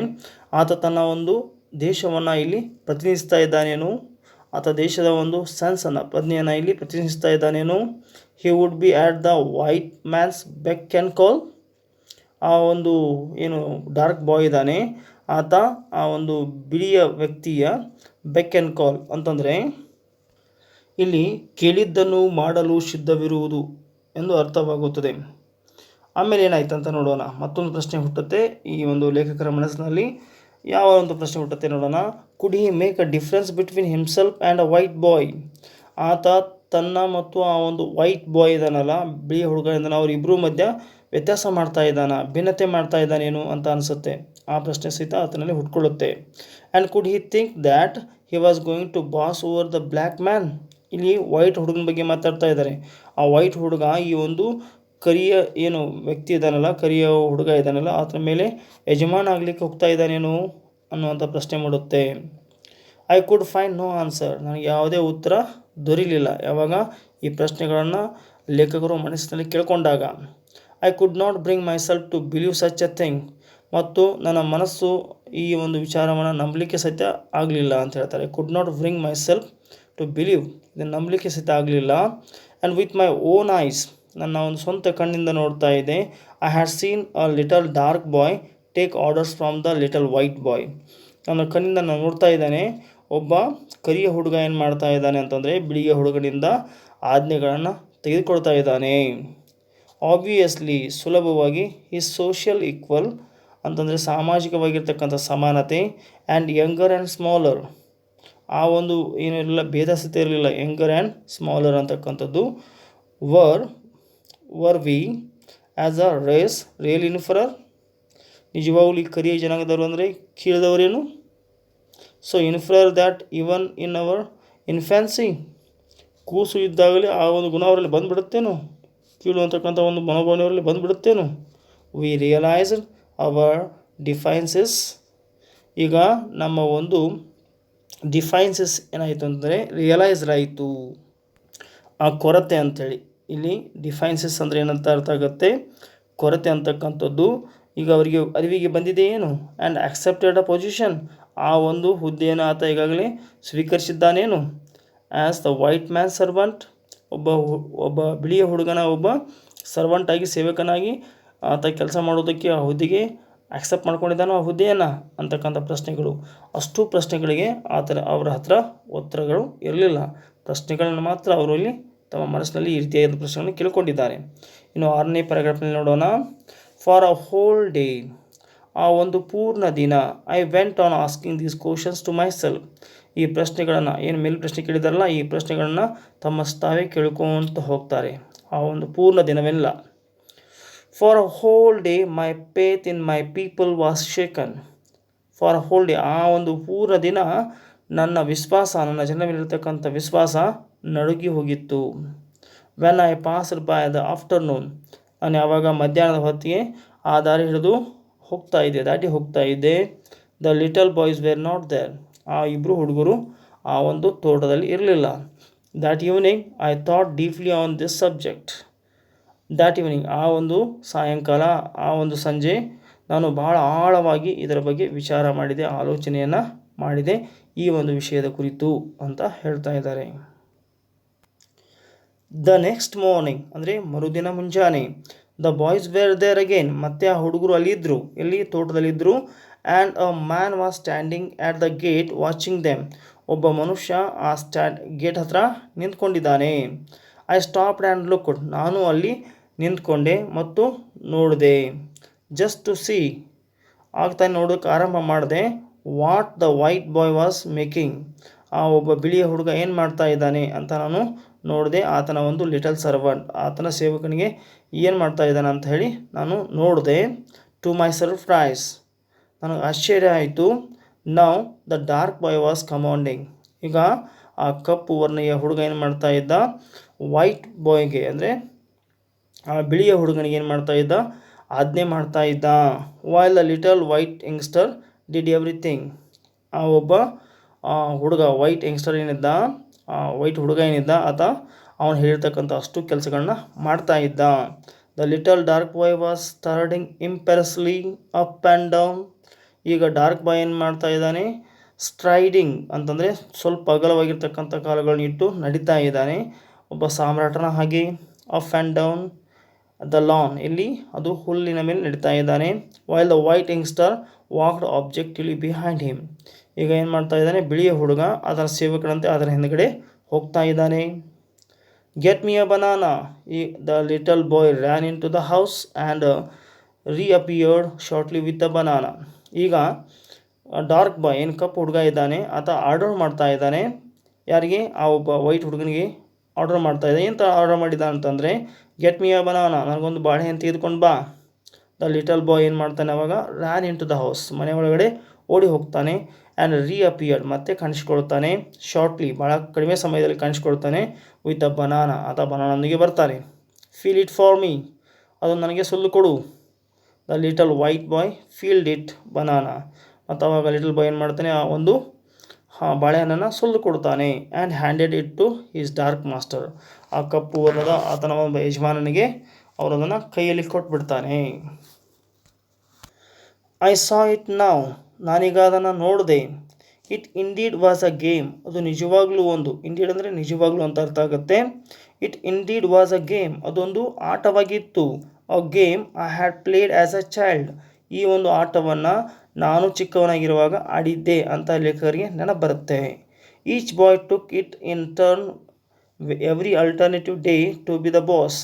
ಆತ ತನ್ನ ಒಂದು ದೇಶವನ್ನು ಇಲ್ಲಿ ಪ್ರತಿನಿಧಿಸ್ತಾ ಇದ್ದಾನೇನು, ಆತ ದೇಶದ ಒಂದು ಸೆನ್ಸನ್ನು ಪ್ರಜ್ಞೆಯನ್ನು ಇಲ್ಲಿ ಪ್ರತಿನಿಧಿಸ್ತಾ ಇದ್ದಾನೇನು. He would be at the white man's beck and call, ಆ ಒಂದು ಏನು ಡಾರ್ಕ್ ಬಾಯ್ ಇದ್ದಾನೆ ಆತ ಆ ಒಂದು ಬಿಳಿಯ ವ್ಯಕ್ತಿಯ ಬೆಕ್ ಆ್ಯಂಡ್ ಕಾಲ್ ಅಂತಂದರೆ ಇಲ್ಲಿ ಕೇಳಿದ್ದನ್ನು ಮಾಡಲು ಸಿದ್ಧವಿರುವುದು ಎಂದು ಅರ್ಥವಾಗುತ್ತದೆ. ಆಮೇಲೆ ಏನಾಯ್ತು ಅಂತ ನೋಡೋಣ. ಮತ್ತೊಂದು ಪ್ರಶ್ನೆ ಹುಟ್ಟುತ್ತೆ ಈ ಒಂದು ಲೇಖಕರ ಮನಸ್ಸಿನಲ್ಲಿ. ಯಾವ ಒಂದು ಪ್ರಶ್ನೆ ಹುಟ್ಟುತ್ತೆ ನೋಡೋಣ. Could he make a difference between himself and a white boy, ಆತ ತನ್ನ ಮತ್ತು ಆ ಒಂದು ವೈಟ್ ಬಾಯ್ ಇದ್ದಾನಲ್ಲ, ಬಿಳಿಯ ಹುಡುಗ ಇದ್ದಾನೆ, ಅವರಿಬ್ಬರು ಮಧ್ಯ ವ್ಯತ್ಯಾಸ ಮಾಡ್ತಾ ಇದ್ದಾನ, ಭಿನ್ನತೆ ಮಾಡ್ತಾ ಇದ್ದಾನೇನು ಅಂತ ಅನಿಸುತ್ತೆ. ಆ ಪ್ರಶ್ನೆ ಸಹಿತ ಆತನಲ್ಲಿ ಹುಟ್ಕೊಳ್ಳುತ್ತೆ. And could he think that he was going to boss over the black man, ಇಲ್ಲಿ ವೈಟ್ ಹುಡುಗನ ಬಗ್ಗೆ ಮಾತಾಡ್ತಾ ಇದ್ದಾರೆ. ಆ ವೈಟ್ ಹುಡುಗ ಈ ಒಂದು ಕರಿಯ ಏನು ವ್ಯಕ್ತಿ ಇದ್ದಾನಲ್ಲ, ಕರಿಯ ಹುಡುಗ ಇದ್ದಾನಲ್ಲ, ಆತನ ಮೇಲೆ ಯಜಮಾನ ಆಗಲಿಕ್ಕೆ ಹೋಗ್ತಾ ಇದ್ದಾನೇನು ಅನ್ನುವಂಥ ಪ್ರಶ್ನೆ ಮಾಡುತ್ತೆ. I could find no answer, ನನಗೆ ಯಾವುದೇ ಉತ್ತರ ದೊರೀಲಿಲ್ಲ. ಯಾವಾಗ ಈ ಪ್ರಶ್ನೆಗಳನ್ನು ಲೇಖಕರು ಮನಸ್ಸಿನಲ್ಲಿ ಕೇಳ್ಕೊಂಡಾಗ. I could not bring myself to believe such a thing, ಮತ್ತು ನನ್ನ ಮನಸ್ಸು ಈ ಒಂದು ವಿಚಾರವನ್ನು ನಂಬಲಿಕ್ಕೆ ಸಹಿತ ಆಗಲಿಲ್ಲ ಅಂತ ಹೇಳ್ತಾರೆ. Could not bring myself to believe, ಇದನ್ನು ನಂಬಲಿಕ್ಕೆ ಸಹಿತ ಆಗಲಿಲ್ಲ. And with my own eyes, ನನ್ನ ಒಂದು ಸ್ವಂತ ಕಣ್ಣಿಂದ ನೋಡ್ತಾ ಇದೆ. I had seen a little dark boy take orders from the little white boy, ನನ್ನ ಕಣ್ಣಿಂದ ನಾನು ನೋಡ್ತಾ ಇದ್ದಾನೆ ಒಬ್ಬ ಕರಿಯ ಹುಡುಗ ಏನು ಮಾಡ್ತಾ ಇದ್ದಾನೆ ಅಂತಂದರೆ ಬಿಳಿಯ ಹುಡುಗನಿಂದ ಆಜ್ಞೆಗಳನ್ನು ತೆಗೆದುಕೊಳ್ತಾ ಇದ್ದಾನೆ. ಆಬ್ವಿಯಸ್ಲಿ, ಸುಲಭವಾಗಿ, ಈಸ್ ಸೋಷಿಯಲ್ ಈಕ್ವಲ್ ಅಂತಂದರೆ ಸಾಮಾಜಿಕವಾಗಿರ್ತಕ್ಕಂಥ ಸಮಾನತೆ. ಆ್ಯಂಡ್ ಯಂಗರ್ ಆ್ಯಂಡ್ ಸ್ಮಾಲರ್, ಆ ಒಂದು ಏನಿರಲಿಲ್ಲ, ಭೇದ ಸ್ಥಿತಿ ಇರಲಿಲ್ಲ. ಯಂಗರ್ ಆ್ಯಂಡ್ ಸ್ಮಾಲರ್ ಅಂತಕ್ಕಂಥದ್ದು. Were we as a race real inferior, ನಿಜವಾಗ್ಲೂ ಈ ಕರಿಯ ಜನಾಂಗದವರು ಅಂದರೆ ಕೀಳಿದವರೇನು. So inferior that even in our infancy, ಕೂಸು ಇದ್ದಾಗಲೇ ಆ ಒಂದು ಗುಣ ಅವರಲ್ಲಿ ಬಂದುಬಿಡುತ್ತೇನೋ, ಕೀಳು ಅಂತಕ್ಕಂಥ ಒಂದು ಮನೋಭಾವನೆಯವರಲ್ಲಿ ಬಂದುಬಿಡುತ್ತೇನೋ. ವಿ ರಿಯಲೈಸ್ಡ್ ಅವರ್ ಡಿಫೈನ್ಸಸ್, ಈಗ ನಮ್ಮ ಒಂದು ಡಿಫೈನ್ಸಸ್ ಏನಾಯಿತು ಅಂದರೆ ರಿಯಲೈಸ್ಡ್ ಆಯಿತು, ಆ ಕೊರತೆ ಅಂಥೇಳಿ. ಇಲ್ಲಿ ಡಿಫೈನ್ಸಸ್ ಅಂದರೆ ಏನಂತ ಅರ್ಥ ಆಗುತ್ತೆ, ಕೊರತೆ ಅಂತಕ್ಕಂಥದ್ದು. ಈಗ ಅವರಿಗೆ ಅರಿವಿಗೆ ಬಂದಿದೆ ಏನು. ಆ್ಯಂಡ್ ಆಕ್ಸೆಪ್ಟೆಡ್ ಅ ಪೊಸಿಷನ್, ಆ ಒಂದು ಹುದ್ದೆಯನ್ನು ಆತ ಈಗಾಗಲೇ ಸ್ವೀಕರಿಸಿದ್ದಾನೇನು. As the white man servant, ಒಬ್ಬ ಬಿಳಿಯ ಹುಡುಗನ ಒಬ್ಬ ಸರ್ವಂಟಾಗಿ, ಸೇವಕನಾಗಿ ಆತ ಕೆಲಸ ಮಾಡೋದಕ್ಕೆ ಆ ಹುದ್ದೆಗೆ ಆಕ್ಸೆಪ್ಟ್ ಮಾಡ್ಕೊಂಡಿದ್ದಾನೋ ಆ ಹುದ್ದೆಯನ್ನು ಅಂತಕ್ಕಂಥ ಪ್ರಶ್ನೆಗಳು. ಅಷ್ಟು ಪ್ರಶ್ನೆಗಳಿಗೆ ಅವರ ಹತ್ರ ಉತ್ತರಗಳು ಇರಲಿಲ್ಲ. ಪ್ರಶ್ನೆಗಳನ್ನು ಮಾತ್ರ ಅವರು ಇಲ್ಲಿ ತಮ್ಮ ಮನಸ್ಸಿನಲ್ಲಿ ಈ ರೀತಿಯಾದ ಪ್ರಶ್ನೆಗಳನ್ನು ಕೇಳ್ಕೊಂಡಿದ್ದಾರೆ. ಇನ್ನು 6ನೇ ಪ್ಯಾರಾಗ್ರಾಫ್ನಲ್ಲಿ ನೋಡೋಣ. ಫಾರ್ ಅ ಹೋಲ್ ಡೇ, ಆ ಒಂದು ಪೂರ್ಣ ದಿನ, I went on asking these questions to myself, ಈ ಪ್ರಶ್ನೆಗಳನ್ನು ಏನು ಮೇಲೆ ಪ್ರಶ್ನೆ ಕೇಳಿದಾರಲ್ಲ ಈ ಪ್ರಶ್ನೆಗಳನ್ನು ತಮ್ಮ ತಾವೇ ಕೇಳ್ಕೊತ ಹೋಗ್ತಾರೆ ಆ ಒಂದು ಪೂರ್ಣ ದಿನವೆಲ್ಲ. For a whole day my faith in my people was shaken, for a whole day, ಆ ಒಂದು ಪೂರ್ಣ ದಿನ ನನ್ನ ವಿಶ್ವಾಸ, ನನ್ನ ಜನರ ಮೇಲಿರ್ತಕ್ಕಂಥ ವಿಶ್ವಾಸ ನಡುಗಿ ಹೋಗಿತ್ತು. When I passed by the afternoon, ನಾನು ಯಾವಾಗ ಮಧ್ಯಾಹ್ನದ ಹೊತ್ತಿಗೆ ಆ ದಾರಿ ಹಿಡಿದು ದಾಟಿ ಹೋಗ್ತಾ ಇದ್ದೆ. The little boys were not there, ಆ ಇಬ್ಬರು ಹುಡುಗರು ಆ ಒಂದು ತೋಟದಲ್ಲಿ ಇರಲಿಲ್ಲ. That evening I thought deeply on this subject, that evening, ಆ ಒಂದು ಸಾಯಂಕಾಲ, ಆ ಒಂದು ಸಂಜೆ ನಾನು ಬಹಳ ಆಳವಾಗಿ ಇದರ ಬಗ್ಗೆ ವಿಚಾರ ಮಾಡಿದೆ, ಆಲೋಚನೆಯನ್ನು ಮಾಡಿದೆ ಈ ಒಂದು ವಿಷಯದ ಕುರಿತು ಅಂತ ಹೇಳ್ತಾ ಇದ್ದಾರೆ. ದ ನೆಕ್ಸ್ಟ್ ಮಾರ್ನಿಂಗ್ ಅಂದರೆ ಮರುದಿನ ಮುಂಜಾನೆ. The boys were there again, ಮತ್ತೆ ಆ ಹುಡುಗರು ಅಲ್ಲಿದ್ದರು, ಎಲ್ಲಿ ತೋಟದಲ್ಲಿದ್ದರು. And a man was standing at the gate watching them, ಒಬ್ಬ ಮನುಷ್ಯ ಆ ಗೇಟ್ ಹತ್ರ ನಿಂತ್ಕೊಂಡಿದ್ದಾನೆ. ಐ ಸ್ಟಾಪ್ಡ್ ಆ್ಯಂಡ್ ಲುಕ್ಡ್, ನಾನು ಅಲ್ಲಿ ನಿಂತ್ಕೊಂಡೆ ಮತ್ತು ನೋಡಿದೆ. ಜಸ್ಟ್ ಟು ಸಿ, ಆಗ್ತಾನೆ ನೋಡೋಕೆ ಆರಂಭ ಮಾಡಿದೆ. What the white boy was making, ಆ ಒಬ್ಬ ಬಿಳಿಯ ಹುಡುಗ ಏನು ಮಾಡ್ತಾ ಇದ್ದಾನೆ ಅಂತ ನಾನು ನೋಡಿದೆ. ಆತನ ಒಂದು ಲಿಟಲ್ ಸರ್ವೆಂಟ್, ಆತನ ಸೇವಕನಿಗೆ ಏನು ಮಾಡ್ತಾ ಇದ್ದಾನೆ ಅಂತ ಹೇಳಿ ನಾನು ನೋಡಿದೆ. ಟು ಮೈ ಸರ್ಪ್ರೈಸ್, ನನಗೆ ಆಶ್ಚರ್ಯ ಆಯಿತು. Now the dark boy was commanding, ಈಗ ಆ ಕಪ್ಪು ವರ್ಣೀಯ ಹುಡುಗ ಏನು ಮಾಡ್ತಾ ಇದ್ದ, ವೈಟ್ ಬಾಯ್ಗೆ ಅಂದರೆ ಆ ಬಿಳಿಯ ಹುಡುಗನಿಗೆ ಏನು ಮಾಡ್ತಾ ಇದ್ದ, ಆಜ್ಞೆ ಮಾಡ್ತಾ ಇದ್ದ. While the little white youngster did everything, ಆ ಒಬ್ಬ ಹುಡುಗ ವೈಟ್ ಯಂಗ್ಸ್ಟರ್ ಏನಿದ್ದ, ವೈಟ್ ಹುಡುಗ ಏನಿದ್ದ ಆತ ಅವನು ಹೇಳಿರ್ತಕ್ಕಂಥ ಅಷ್ಟು ಕೆಲಸಗಳನ್ನ ಮಾಡ್ತಾ ಇದ್ದ. The little dark boy was starting imperiously up and down, ಈಗ ಡಾರ್ಕ್ ಬಾಯ್ ಏನು ಮಾಡ್ತಾ ಇದ್ದಾನೆ, ಸ್ಟ್ರೈಡಿಂಗ್ ಅಂತಂದರೆ ಸ್ವಲ್ಪ ಅಗಲವಾಗಿರ್ತಕ್ಕಂಥ ಕಾಲುಗಳನ್ನ ಇಟ್ಟು ನಡೀತಾ ಇದ್ದಾನೆ, ಒಬ್ಬ ಸಾಮ್ರಾಟನ ಹಾಗೆ. Up and down the lawn, ಇಲ್ಲಿ ಅದು ಹುಲ್ಲಿನ ಮೇಲೆ ನಡೀತಾ ಇದ್ದಾನೆ. While the white youngster walked objectively behind him, ಈಗ ಏನು ಮಾಡ್ತಾ ಇದ್ದಾನೆ, ಬಿಳಿಯ ಹುಡುಗ ಅದರ ಸೇವಕರಂತೆ ಅದರ ಹಿಂದುಗಡೆ ಹೋಗ್ತಾ ಇದ್ದಾನೆ. Get me a banana, the little boy ran into the house and reappeared shortly with a banana, ಈಗ ಡಾರ್ಕ್ ಬಾಯ್ ಏನು ಕಪ್ಪು ಹುಡುಗ ಇದ್ದಾನೆ ಆತ ಆರ್ಡರ್ ಮಾಡ್ತಾ ಇದ್ದಾನೆ. ಯಾರಿಗೆ, ಆ ಒಬ್ಬ ವೈಟ್ ಹುಡುಗನಿಗೆ ಆರ್ಡರ್ ಮಾಡ್ತಾ ಇದ್ದಾನೆ. ಎಂತ ಆರ್ಡರ್ ಮಾಡಿದ ಅಂತಂದರೆ, ಗೆಟ್ ಮಿ ಅ ಬನಾನಾ, ನನಗೊಂದು ಬಾಳೆಹಣ್ಣು ತೆಗೆದುಕೊಂಡು ಬಾ. ದ ಲಿಟಲ್ ಬಾಯ್ ಏನು ಮಾಡ್ತಾನೆ ಅವಾಗ, ran into the house, ಮನೆ ಒಳಗಡೆ ಓಡಿ ಹೋಗ್ತಾನೆ. ಆ್ಯಂಡ್ ರೀಅಪಿಯರ್ಡ್, ಮತ್ತೆ ಕಾಣಿಸ್ಕೊಳ್ತಾನೆ. ಶಾರ್ಟ್ಲಿ, ಭಾಳ ಕಡಿಮೆ ಸಮಯದಲ್ಲಿ ಕಾಣಿಸ್ಕೊಳ್ತಾನೆ. ವಿತ್ ಅ ಬನಾನಾ, ಆತ ಬನಾನೊಂದಿಗೆ ಬರ್ತಾನೆ. ಫೀಲ್ ಇಟ್ ಫಾರ್ ಮೀ, ಅದನ್ನು ನನಗೆ ಸುಲ್ಲು ಕೊಡು. The little white boy peeled it banana, ಮತ್ತು ಅವಾಗ ಲಿಟಲ್ ಬಾಯ್ ಏನು ಮಾಡ್ತಾನೆ, ಆ ಒಂದು ಬಾಳೆಹಣ್ಣನ್ನು ಸುಲ್ಲು ಕೊಡ್ತಾನೆ. And handed it to his dark master, ಆ ಕಪ್ಪು ವರ್ಣದ ಆತನ ಒಬ್ಬ ಯಜಮಾನನಿಗೆ ಅವರು ಅದನ್ನು ಕೈಯಲ್ಲಿ ಕೊಟ್ಬಿಡ್ತಾನೆ. ಐ ಸಾ ಇಟ್ ನೌ, ನಾನೀಗ ಅದನ್ನು ನೋಡಿದೆ. It indeed was a game, ಅದು ನಿಜವಾಗ್ಲೂ ಒಂದು, ಇಂಡೀಡ್ ಅಂದರೆ ನಿಜವಾಗ್ಲೂ ಅಂತ ಅರ್ಥ ಆಗುತ್ತೆ. It indeed was a game, ಅದೊಂದು ಆಟವಾಗಿತ್ತು. A game I had played as a child, ಈ ಒಂದು ಆಟವನ್ನು ನಾನು ಚಿಕ್ಕವನಾಗಿರುವಾಗ ಆಡಿದ್ದೆ ಅಂತ ಲೇಖಕರಿಗೆ ನೆನಪು ಬರುತ್ತೆ. Each boy took it in turn every alternative day to be the boss,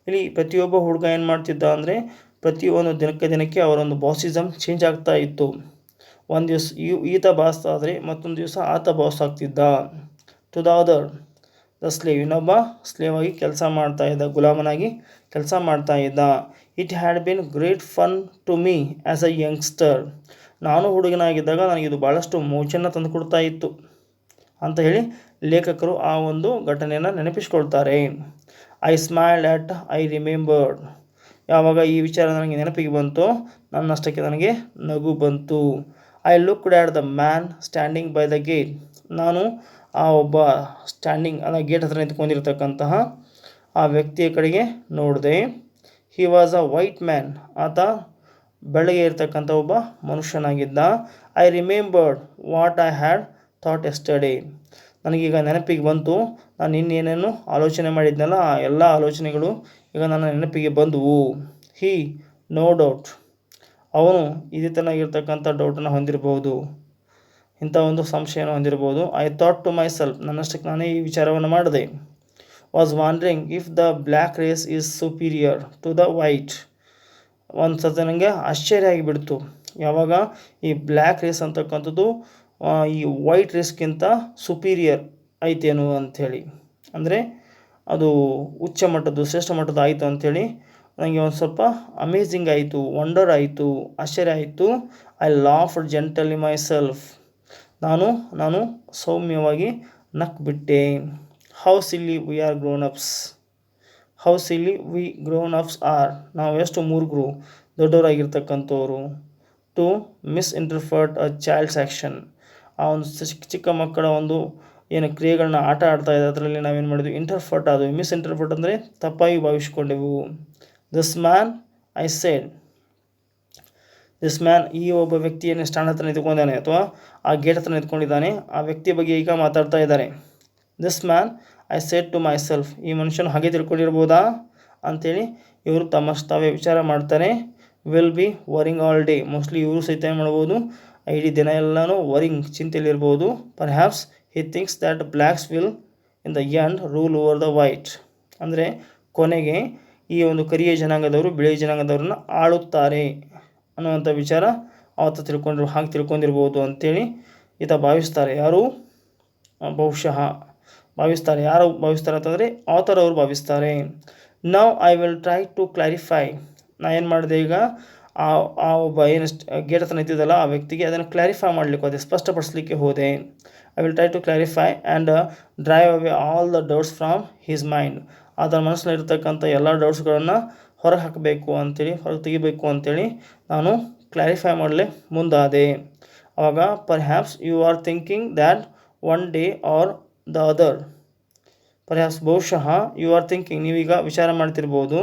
ಇಲ್ಲಿ ಪ್ರತಿಯೊಬ್ಬ ಹುಡುಗ ಏನು ಮಾಡ್ತಿದ್ದ ಅಂದರೆ, ಪ್ರತಿಯೊಂದು ದಿನಕ್ಕೆ ಅವರೊಂದು ಬಾಸಿಸಮ್ ಚೇಂಜ್ ಆಗ್ತಾ ಇತ್ತು. ಒಂದು ದಿವಸ ಈತ ಬಾಸ್ ಆದರೆ ಮತ್ತೊಂದು ದಿವಸ ಆತ ಬಾಸ್ ಆಗ್ತಿದ್ದ. To the other the slave, ಇನ್ನೊಬ್ಬ ಸ್ಲೇವ್ ಆಗಿ ಕೆಲಸ ಮಾಡ್ತಾ ಇದ್ದ, ಗುಲಾಮನಾಗಿ ಕೆಲಸ ಮಾಡ್ತಾ ಇದ್ದ. It had been great fun to me as a youngster, ನಾನು ಹುಡುಗನಾಗಿದ್ದಾಗ ನನಗಿದು ಭಾಳಷ್ಟು ಮೋಜನ್ನು ತಂದುಕೊಡ್ತಾ ಇತ್ತು ಅಂತ ಹೇಳಿ ಲೇಖಕರು ಆ ಒಂದು ಘಟನೆಯನ್ನು ನೆನಪಿಸ್ಕೊಳ್ತಾರೆ. I smiled at I remembered, ಯಾವಾಗ ಈ ವಿಚಾರ ನನಗೆ ನೆನಪಿಗೆ ಬಂತು ನನ್ನಷ್ಟಕ್ಕೆ ನನಗೆ ನಗು ಬಂತು. I looked at the man standing by the gate, ನಾನು ಆ ಒಬ್ಬ ಸ್ಟ್ಯಾಂಡಿಂಗ್ ಅಂದರೆ ಗೇಟ್ ಹತ್ರ ನಿಂತ್ಕೊಂಡಿರ್ತಕ್ಕಂತಹ ಆ ವ್ಯಕ್ತಿಯ ಕಡೆಗೆ ನೋಡಿದೆ. He was a white man, ಆತ ಬೆಳಗ್ಗೆ ಇರ್ತಕ್ಕಂಥ ಒಬ್ಬ ಮನುಷ್ಯನಾಗಿದ್ದ. I remembered what I had thought yesterday, ನನಗೀಗ ನೆನಪಿಗೆ ಬಂತು ನಾನು ಇನ್ನೇನೇನು ಆಲೋಚನೆ ಮಾಡಿದ್ನಲ್ಲ ಆ ಎಲ್ಲ ಆಲೋಚನೆಗಳು ಈಗ ನನ್ನ ನೆನಪಿಗೆ ಬಂದವು. ಹಿ ನೋ ಡೌಟ್, ಅವನು ಇದೇ ತನಗಿರ್ತಕ್ಕಂಥ ಡೌಟನ್ನು ಹೊಂದಿರಬಹುದು, ಇಂಥ ಒಂದು ಸಂಶಯವನ್ನು ಹೊಂದಿರಬಹುದು. I thought to myself, ನನ್ನಷ್ಟಕ್ಕೆ ನಾನೇ ಈ ವಿಚಾರವನ್ನು ಮಾಡಿದೆ. Was wondering if the black race is superior to the white, ಒಂದು ಸತಿ ನನಗೆ ಆಶ್ಚರ್ಯ ಆಗಿಬಿಡ್ತು ಯಾವಾಗ ಈ ಬ್ಲ್ಯಾಕ್ ರೇಸ್ ಅಂತಕ್ಕಂಥದ್ದು ಈ ವೈಟ್ ರೇಸ್ಗಿಂತ ಸುಪೀರಿಯರ್ ಐತೇನು ಅಂಥೇಳಿ, ಅಂದರೆ ಅದು ಉಚ್ಚ ಮಟ್ಟದ್ದು ಶ್ರೇಷ್ಠ ಮಟ್ಟದ್ದು ಆಯಿತು ಅಂಥೇಳಿ ನನಗೆ ಒಂದು ಸ್ವಲ್ಪ ಅಮೇಝಿಂಗ್ ಆಯಿತು, ವಂಡರ್ ಆಯಿತು, ಆಶ್ಚರ್ಯ ಆಯಿತು. I laughed gently myself, ನಾನು ಸೌಮ್ಯವಾಗಿ ನಕ್ಬಿಟ್ಟೆ. How silly we are grown ups, how silly we grown ups are, ನಾವು ಎಷ್ಟು ಮೂರ್ಖರು ದೊಡ್ಡವರಾಗಿರ್ತಕ್ಕಂಥವ್ರು. To misinterpret a child's action, ಆ ಒಂದು ಚಿಕ್ಕ ಮಕ್ಕಳ ಒಂದು ಏನು ಕ್ರಿಯೆಗಳನ್ನ ಆಟ ಆಡ್ತಾ ಇದೆ ಅದರಲ್ಲಿ ನಾವೇನು ಮಾಡಿದ್ವಿ, ಇಂಟರ್ಫರ್ಟ್ ಆದವು. ಮಿಸ್ಇಂಟರ್ಪ್ರೆಟ್ ಅಂದರೆ ತಪ್ಪಾಗಿ ಭಾವಿಸ್ಕೊಂಡೆವು. This man I said, this man, ಈ ಒಬ್ಬ ವ್ಯಕ್ತಿಯನ್ನು ಸ್ಟ್ಯಾಂಡ್ ಹತ್ರ ನಿಂತ್ಕೊಂಡಿದ್ದಾನೆ ಅಥವಾ ಆ ಗೇಟ್ ಹತ್ರ ನಿಂತ್ಕೊಂಡಿದ್ದಾನೆ, ಆ ವ್ಯಕ್ತಿಯ ಬಗ್ಗೆ ಈಗ ಮಾತಾಡ್ತಾ ಇದ್ದಾರೆ. This man I said to myself, ಈ ಮನುಷ್ಯನು ಹಾಗೆ ತಿಳ್ಕೊಂಡಿರ್ಬೋದಾ ಅಂಥೇಳಿ ಇವರು ತಾವೇ ವಿಚಾರ ಮಾಡ್ತಾರೆ. Will be worrying all day, mostly ಇವರು ಸಹಿತ ಏನು ಮಾಡ್ಬೋದು, ಇಡೀ ದಿನ ಎಲ್ಲನೂ ವರಿಂಗ್ ಚಿಂತೆಯಲ್ಲಿರ್ಬೋದು. Perhaps he thinks that blacks will in the end rule over the white, ಅಂದರೆ ಕೊನೆಗೆ ಈ ಒಂದು ಕರಿಯ ಜನಾಂಗದವರು ಬಿಳಿಯ ಜನಾಂಗದವ್ರನ್ನ ಆಳುತ್ತಾರೆ ಅನ್ನುವಂಥ ವಿಚಾರ ಆತ ತಿಳ್ಕೊಂಡಿರ್ಬೋದು ಅಂತೇಳಿ ಈತ ಭಾವಿಸ್ತಾರೆ. ಯಾರು ಬಹುಶಃ ಭಾವಿಸ್ತಾರೆ. ಯಾರು ಭಾವಿಸ್ತಾರೆ ಅಂತಂದರೆ ಆಥರ್ ಅವರು ಭಾವಿಸ್ತಾರೆ. Now I will try to clarify. ನಾ ಏನು ಮಾಡಿದೆ ಈಗ ಆ ಒಬ್ಬ ಏನು ಗೇಟ್ ಹತ್ರ ನಿಂತಿದ್ದಲ್ಲ ಆ ವ್ಯಕ್ತಿಗೆ ಅದನ್ನು ಕ್ಲಾರಿಫೈ ಮಾಡಲಿಕ್ಕೆ ಹೋದೆ, ಸ್ಪಷ್ಟಪಡಿಸಲಿಕ್ಕೆ ಹೋದೆ. I will try to clarify and drive away all the doubts from his mind. ಅದರ ಮನಸ್ಸಿನಲ್ಲಿರ್ತಕ್ಕಂಥ ಎಲ್ಲ ಡೌಟ್ಸ್ಗಳನ್ನು ಹೊರಗೆ ಹಾಕಬೇಕು ಅಂತೇಳಿ, ಹೊರಗೆ ತೆಗಿಬೇಕು ಅಂತೇಳಿ ನಾನು ಕ್ಲಾರಿಫೈ ಮಾಡಲಿ ಮುಂದಾದೆ. ಆವಾಗ perhaps you are thinking that one day or the other. Perhaps ಬಹುಶಃ ಯು ಆರ್ ಥಿಂಕಿಂಗ್ ನೀವೀಗ ವಿಚಾರ ಮಾಡ್ತಿರ್ಬೋದು,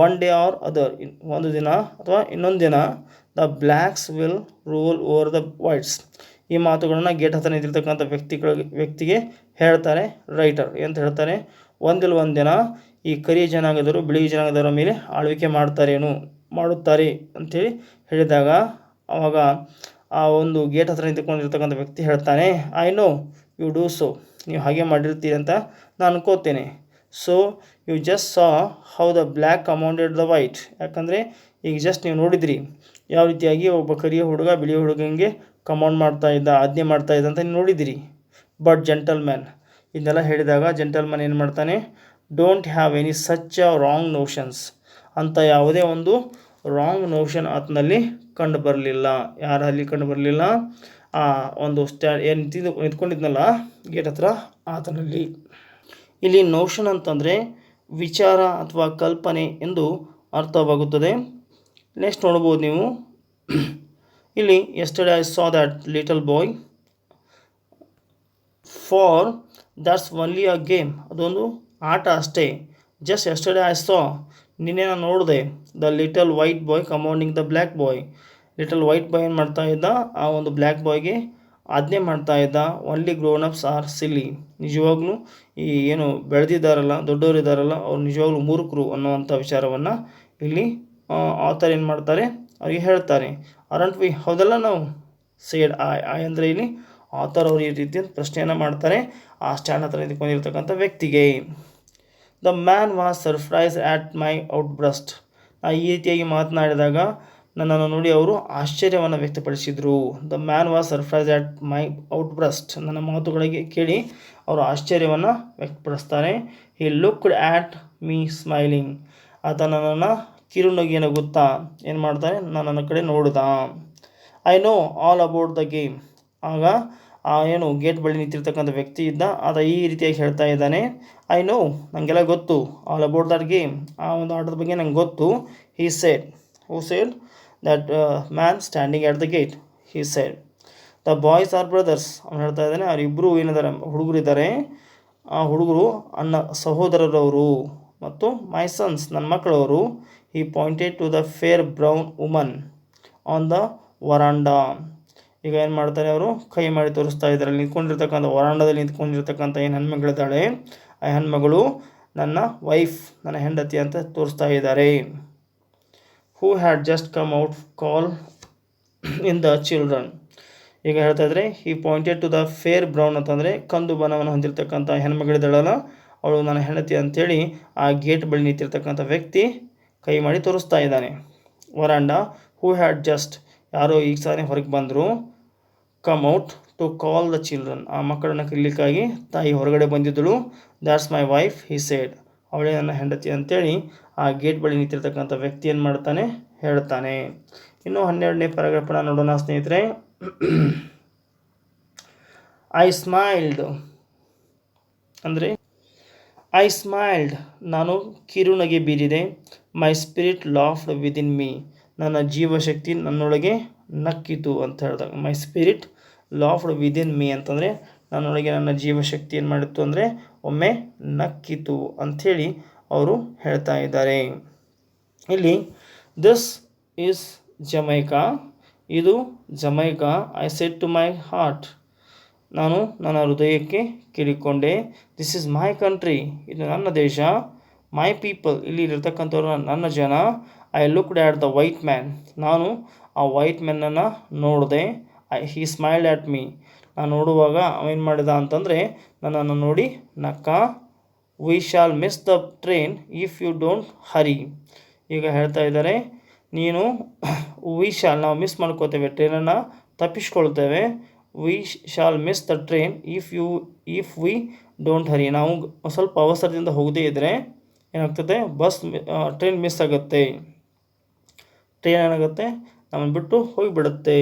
ಒನ್ ಡೇ ಆರ್ ಅದರ್ ಒಂದು ದಿನ ಅಥವಾ ಇನ್ನೊಂದು ದಿನ the blacks will rule over the whites. ಈ ಮಾತುಗಳನ್ನು ಗೇಟ್ ಹತ್ರ ನಿಂತಿರ್ತಕ್ಕಂಥ ವ್ಯಕ್ತಿಗೆ ಹೇಳ್ತಾರೆ ರೈಟರ್. ಅಂತ ಹೇಳ್ತಾರೆ, ಒಂದಿಲ್ಲ ಒಂದು ದಿನ ಈ ಕರಿ ಜನಾಂಗದವರು ಬಿಳಿ ಜನಾಂಗದವರ ಮೇಲೆ ಆಳ್ವಿಕೆ ಮಾಡುತ್ತಾರೆ ಅಂಥೇಳಿ ಹೇಳಿದಾಗ ಆವಾಗ ಆ ಒಂದು ಗೇಟ್ ಹತ್ರ ನಿಂತ್ಕೊಂಡಿರ್ತಕ್ಕಂಥ ವ್ಯಕ್ತಿ ಹೇಳ್ತಾನೆ, I know you do so. ನೀವು ಹಾಗೆ ಮಾಡಿರ್ತೀರಿ ಅಂತ ನಾನು ಅನ್ಕೋತೇನೆ. So you just saw how the black commanded the white. ಯಾಕಂದರೆ ಈಗ ಜಸ್ಟ್ ನೀವು ನೋಡಿದ್ರಿ ಯಾವ ರೀತಿಯಾಗಿ ಒಬ್ಬ ಕರಿಯ ಹುಡುಗ ಬಿಳಿಯ ಹುಡುಗಂಗೆ ಕಮಾಂಡ್ ಮಾಡ್ತಾಯಿದ್ದ, ಆಜ್ಞೆ ಮಾಡ್ತಾಯಿದ್ದ ಅಂತ ನೀವು ನೋಡಿದಿರಿ. ಬಟ್ ಜೆಂಟಲ್ಮ್ಯಾನ್ ಇದನ್ನೆಲ್ಲ ಹೇಳಿದಾಗ ಜೆಂಟಲ್ಮ್ಯಾನ್ ಏನು ಮಾಡ್ತಾನೆ, don't have any such wrong notions. ಅಂತ ಯಾವುದೇ ಒಂದು ರಾಂಗ್ ನೋಷನ್ ಆತನಲ್ಲಿ ಕಂಡು ಬರಲಿಲ್ಲ. ಯಾರಲ್ಲಿ ಕಂಡು ಬರಲಿಲ್ಲ? ಆ ಒಂದು ಏನು ನಿಂತ್ಕೊಂಡಿದ್ನಲ್ಲ ಗೇಟ್ ಹತ್ರ ಆತನಲ್ಲಿ. ಇಲ್ಲಿ ನೋಷನ್ ಅಂತಂದರೆ ವಿಚಾರ ಅಥವಾ ಕಲ್ಪನೆ ಎಂದು ಅರ್ಥವಾಗುತ್ತದೆ. ನೆಕ್ಸ್ಟ್ ನೋಡ್ಬೋದು ನೀವು ಇಲ್ಲಿ yesterday I saw that little boy for that's only a game. ಅದೊಂದು ಆಟ ಅಷ್ಟೇ. ಜಸ್ಟ್ ಯೆಸ್ಟರ್ಡೇ ಐ ಸಾ ನಿನ್ನೆ ನಾನು ನೋಡಿದೆ the little white boy commanding the black boy. Little white boy ಏನು ಮಾಡ್ತಾ ಇದ್ದ, ಆ ಒಂದು ಬ್ಲ್ಯಾಕ್ ಬಾಯ್ಗೆ ಆಜ್ಞೆ ಮಾಡ್ತಾ ಇದ್ದ. ಓನ್ಲಿ ಗ್ರೋನ್ ಅಪ್ಸ್ ಆರ್ ಸಿಲ್ಲಿ. ನಿಜವಾಗ್ಲೂ ಈ ಏನು ಬೆಳೆದಿದ್ದಾರಲ್ಲ, ದೊಡ್ಡವರಿದ್ದಾರಲ್ಲ, ಅವ್ರು ನಿಜವಾಗ್ಲೂ ಮೂರ್ಖರು ಅನ್ನುವಂಥ ವಿಚಾರವನ್ನು ಇಲ್ಲಿ ಆಥರ್ ಏನು ಮಾಡ್ತಾರೆ, ಅವ್ರಿಗೆ ಹೇಳ್ತಾರೆ. ಅರಂಟ್ ವಿ, ಹೌದಲ್ಲ ನಾವು? ಸೇಡ್ ಐ ಅಂದರೆ ಇಲ್ಲಿ ಆಥರ್ ಅವರು ಈ ರೀತಿ ಪ್ರಶ್ನೆಯನ್ನು ಮಾಡ್ತಾರೆ ಆ ಸ್ಟ್ಯಾಂಡ್ ಹತ್ರ ನಿಂತ್ಕೊಂಡಿರ್ತಕ್ಕಂಥ ವ್ಯಕ್ತಿಗೆ. The man was surprise at my outburst. ಈ ರೀತಿಯಾಗಿ ಮಾತನಾಡಿದಾಗ ನನ್ನನ್ನು ನೋಡಿ ಅವರು ಆಶ್ಚರ್ಯವನ್ನು ವ್ಯಕ್ತಪಡಿಸಿದರು. The man was surprise at my outburst. ನನ್ನ ಮಾತುಗಳಿಗೆ ಕೇಳಿ ಅವರು ಆಶ್ಚರ್ಯವನ್ನು ವ್ಯಕ್ತಪಡಿಸ್ತಾರೆ. He looked at me smiling. ಆತ ನನ್ನನ್ನು ಕಿರುನಗೆ ನಗುತ್ತಾ ಏನು ಮಾಡ್ತಾನೆ, ನನ್ನ ಕಡೆ ನೋಡಿದ. I know all about the game. ಆಗ ಆ ಏನು ಗೇಟ್ ಬಳಿ ನಿಂತಿರ್ತಕ್ಕಂಥ ವ್ಯಕ್ತಿ ಇದ್ದ ಆತ ಈ ರೀತಿಯಾಗಿ ಹೇಳ್ತಾ ಇದ್ದಾನೆ, ಐ ನೋ ನನಗೆಲ್ಲ ಗೊತ್ತು, ಆಲ್ ಅಬೌಟ್ ದಟ್ ಗೇಮ್, ಆ ಒಂದು ಆಟದ ಬಗ್ಗೆ ನಂಗೆ ಗೊತ್ತು. He said, who said that man standing at the gate. He said the boys are brothers. ಅವನು ಹೇಳ್ತಾ ಇದ್ದಾನೆ ಅವರಿಬ್ಬರು ಏನಿದ್ದಾರೆ ಹುಡುಗರಿದ್ದಾರೆ, ಆ ಹುಡುಗರು ಅಣ್ಣ ಸಹೋದರರವರು ಮತ್ತು ಮೈ ಸನ್ಸ್ ನನ್ನ ಮಕ್ಕಳವರು. He pointed to the fair brown woman on the veranda. ಈಗ ಏನು ಮಾಡ್ತಾರೆ, ಅವರು ಕೈ ಮಾಡಿ ತೋರಿಸ್ತಾ ಇದ್ದಾರೆ. ನಿಂತ್ಕೊಂಡಿರ್ತಕ್ಕಂಥ ವರಾಂಡದಲ್ಲಿ ನಿಂತ್ಕೊಂಡಿರ್ತಕ್ಕಂಥ ಏನು ಹೆಣ್ಮಗಳಿದ್ದಾಳೆ ಆ ಹೆಣ್ಮಗಳು ನನ್ನ ವೈಫ್, ನನ್ನ ಹೆಂಡತಿ ಅಂತ ತೋರಿಸ್ತಾ ಇದ್ದಾರೆ. Who had just come out call in the children. ಈಗ ಹೇಳ್ತಾ ಇದ್ರೆ ಈ pointed to the fair brown ಅಂತಂದರೆ ಕಂದು ಬಣ್ಣವನ್ನು ಹೊಂದಿರತಕ್ಕಂಥ ಹೆಣ್ಮಗಳಿದ್ದಾಳಲ್ಲ ಅವಳು ನನ್ನ ಹೆಂಡತಿ ಅಂಥೇಳಿ ಆ ಗೇಟ್ ಬಳಿ ನಿಂತಿರ್ತಕ್ಕಂಥ ವ್ಯಕ್ತಿ ಕೈ ಮಾಡಿ ತೋರಿಸ್ತಾ ಇದ್ದಾನೆ. ವರಾಂಡಾ ಹೂ ಹ್ಯಾಡ್ ಜಸ್ಟ್, ಯಾರೋ ಈಗ ಸಾರಿ ಹೊರಗೆ ಬಂದರು. Come out to call the children, ಆ ಮಕ್ಕಳನ್ನು ಕರೀಲಿಕ್ಕಾಗಿ ತಾಯಿ ಹೊರಗಡೆ ಬಂದಿದ್ದಳು. That's my wife he said, ಅವಳೇ ನನ್ನ ಹೆಂಡತಿ ಅಂತೇಳಿ ಆ ಗೇಟ್ ಬಳಿ ನಿಂತಿರ್ತಕ್ಕಂಥ ವ್ಯಕ್ತಿ ಏನು ಮಾಡ್ತಾನೆ, ಹೇಳ್ತಾನೆ. ಇನ್ನು 12ನೇ ಪ್ಯಾರಾಗ್ರಾಫ್ನ ನೋಡೋಣ ಸ್ನೇಹಿತರೆ. ಐ ಸ್ಮೈಲ್ಡ್ ಅಂದರೆ ಐ ಸ್ಮೈಲ್ಡ್, ನಾನು ಕಿರುನಗೆ ಬೀರಿದೆ. ಮೈ ಸ್ಪಿರಿಟ್ ಲಾಫ್ಡ್ ವಿದಿನ್ ಮೀ, ನನ್ನ ಜೀವಶಕ್ತಿ ನನ್ನೊಳಗೆ ನಕ್ಕಿತು ಅಂತ ಹೇಳಿದಾಗ ಮೈ ಸ್ಪಿರಿಟ್ ಲಾಫ್ಡ್ ವಿದಿನ್ ಮೀ ಅಂತಂದರೆ ನನ್ನೊಳಗೆ ನನ್ನ ಜೀವಶಕ್ತಿ ಏನು ಮಾಡಿತ್ತು ಅಂದರೆ ಒಮ್ಮೆ ನಕ್ಕಿತು ಅಂಥೇಳಿ ಅವರು ಹೇಳ್ತಾ ಇದ್ದಾರೆ. ಇಲ್ಲಿ ದಿಸ್ ಈಸ್ ಜಮೈಕಾ, ಇದು Jamaica. I said to my heart, ನಾನು ನನ್ನ ಹೃದಯಕ್ಕೆ ಕೇಳಿಕೊಂಡೆ. ದಿಸ್ ಈಸ್ ಮೈ ಕಂಟ್ರಿ, ಇದು ನನ್ನ ದೇಶ. ಮೈ ಪೀಪಲ್, ಇಲ್ಲಿ ಇರತಕ್ಕಂಥವ್ರು ನನ್ನ ಜನ. I looked at the white man, ನಾನು ಆ ವೈಟ್ ಮ್ಯಾನನ್ನು ನೋಡಿದೆ. ಹಿ ಸ್ಮೈಲ್ಡ್ ಆ್ಯಟ್ ಮೀ, ನಾನು ನೋಡುವಾಗ ಅವೇನು ಮಾಡಿದ ಅಂತಂದರೆ ನನ್ನನ್ನು ನೋಡಿ ನಕ್ಕ. We shall miss the train if you don't hurry. ಈಗ ಹೇಳ್ತಾ ಇದ್ದಾರೆ, ನೀನು ವಿ ಶಾಲ್, ನಾವು ಮಿಸ್ ಮಾಡ್ಕೋತೇವೆ, ಟ್ರೈನನ್ನು ತಪ್ಪಿಸ್ಕೊಳ್ತೇವೆ. We shall miss the train if we don't hurry. ನಾವು ಸ್ವಲ್ಪ ಅವಸರದಿಂದ ಹೋಗದೇ ಇದ್ದರೆ ಏನಾಗ್ತದೆ, ಟ್ರೈನ್ ಮಿಸ್ ಆಗುತ್ತೆ, ಟ್ರೈನ್ ಏನಾಗುತ್ತೆ ನಮ್ಮನ್ನು ಬಿಟ್ಟು ಹೋಗಿಬಿಡುತ್ತೆ.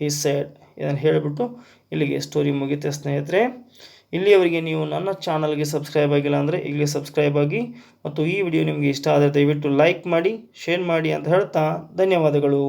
He said. ಇದನ್ನು ಹೇಳಿಬಿಟ್ಟು ಇಲ್ಲಿಗೆ ಸ್ಟೋರಿ ಮುಗಿತೆ ಸ್ನೇಹಿತರೆ. ಇಲ್ಲಿಯವರೆಗೆ ನೀವು ನನ್ನ ಚಾನಲ್ಗೆ ಸಬ್ಸ್ಕ್ರೈಬ್ ಆಗಿಲ್ಲ ಅಂದರೆ ಈಗಲೇ ಸಬ್ಸ್ಕ್ರೈಬ್ ಆಗಿ, ಮತ್ತು ಈ ವಿಡಿಯೋ ನಿಮಗೆ ಇಷ್ಟ ಆದರೆ ದಯವಿಟ್ಟು ಲೈಕ್ ಮಾಡಿ, ಶೇರ್ ಮಾಡಿ ಅಂತ ಹೇಳ್ತಾ ಧನ್ಯವಾದಗಳು.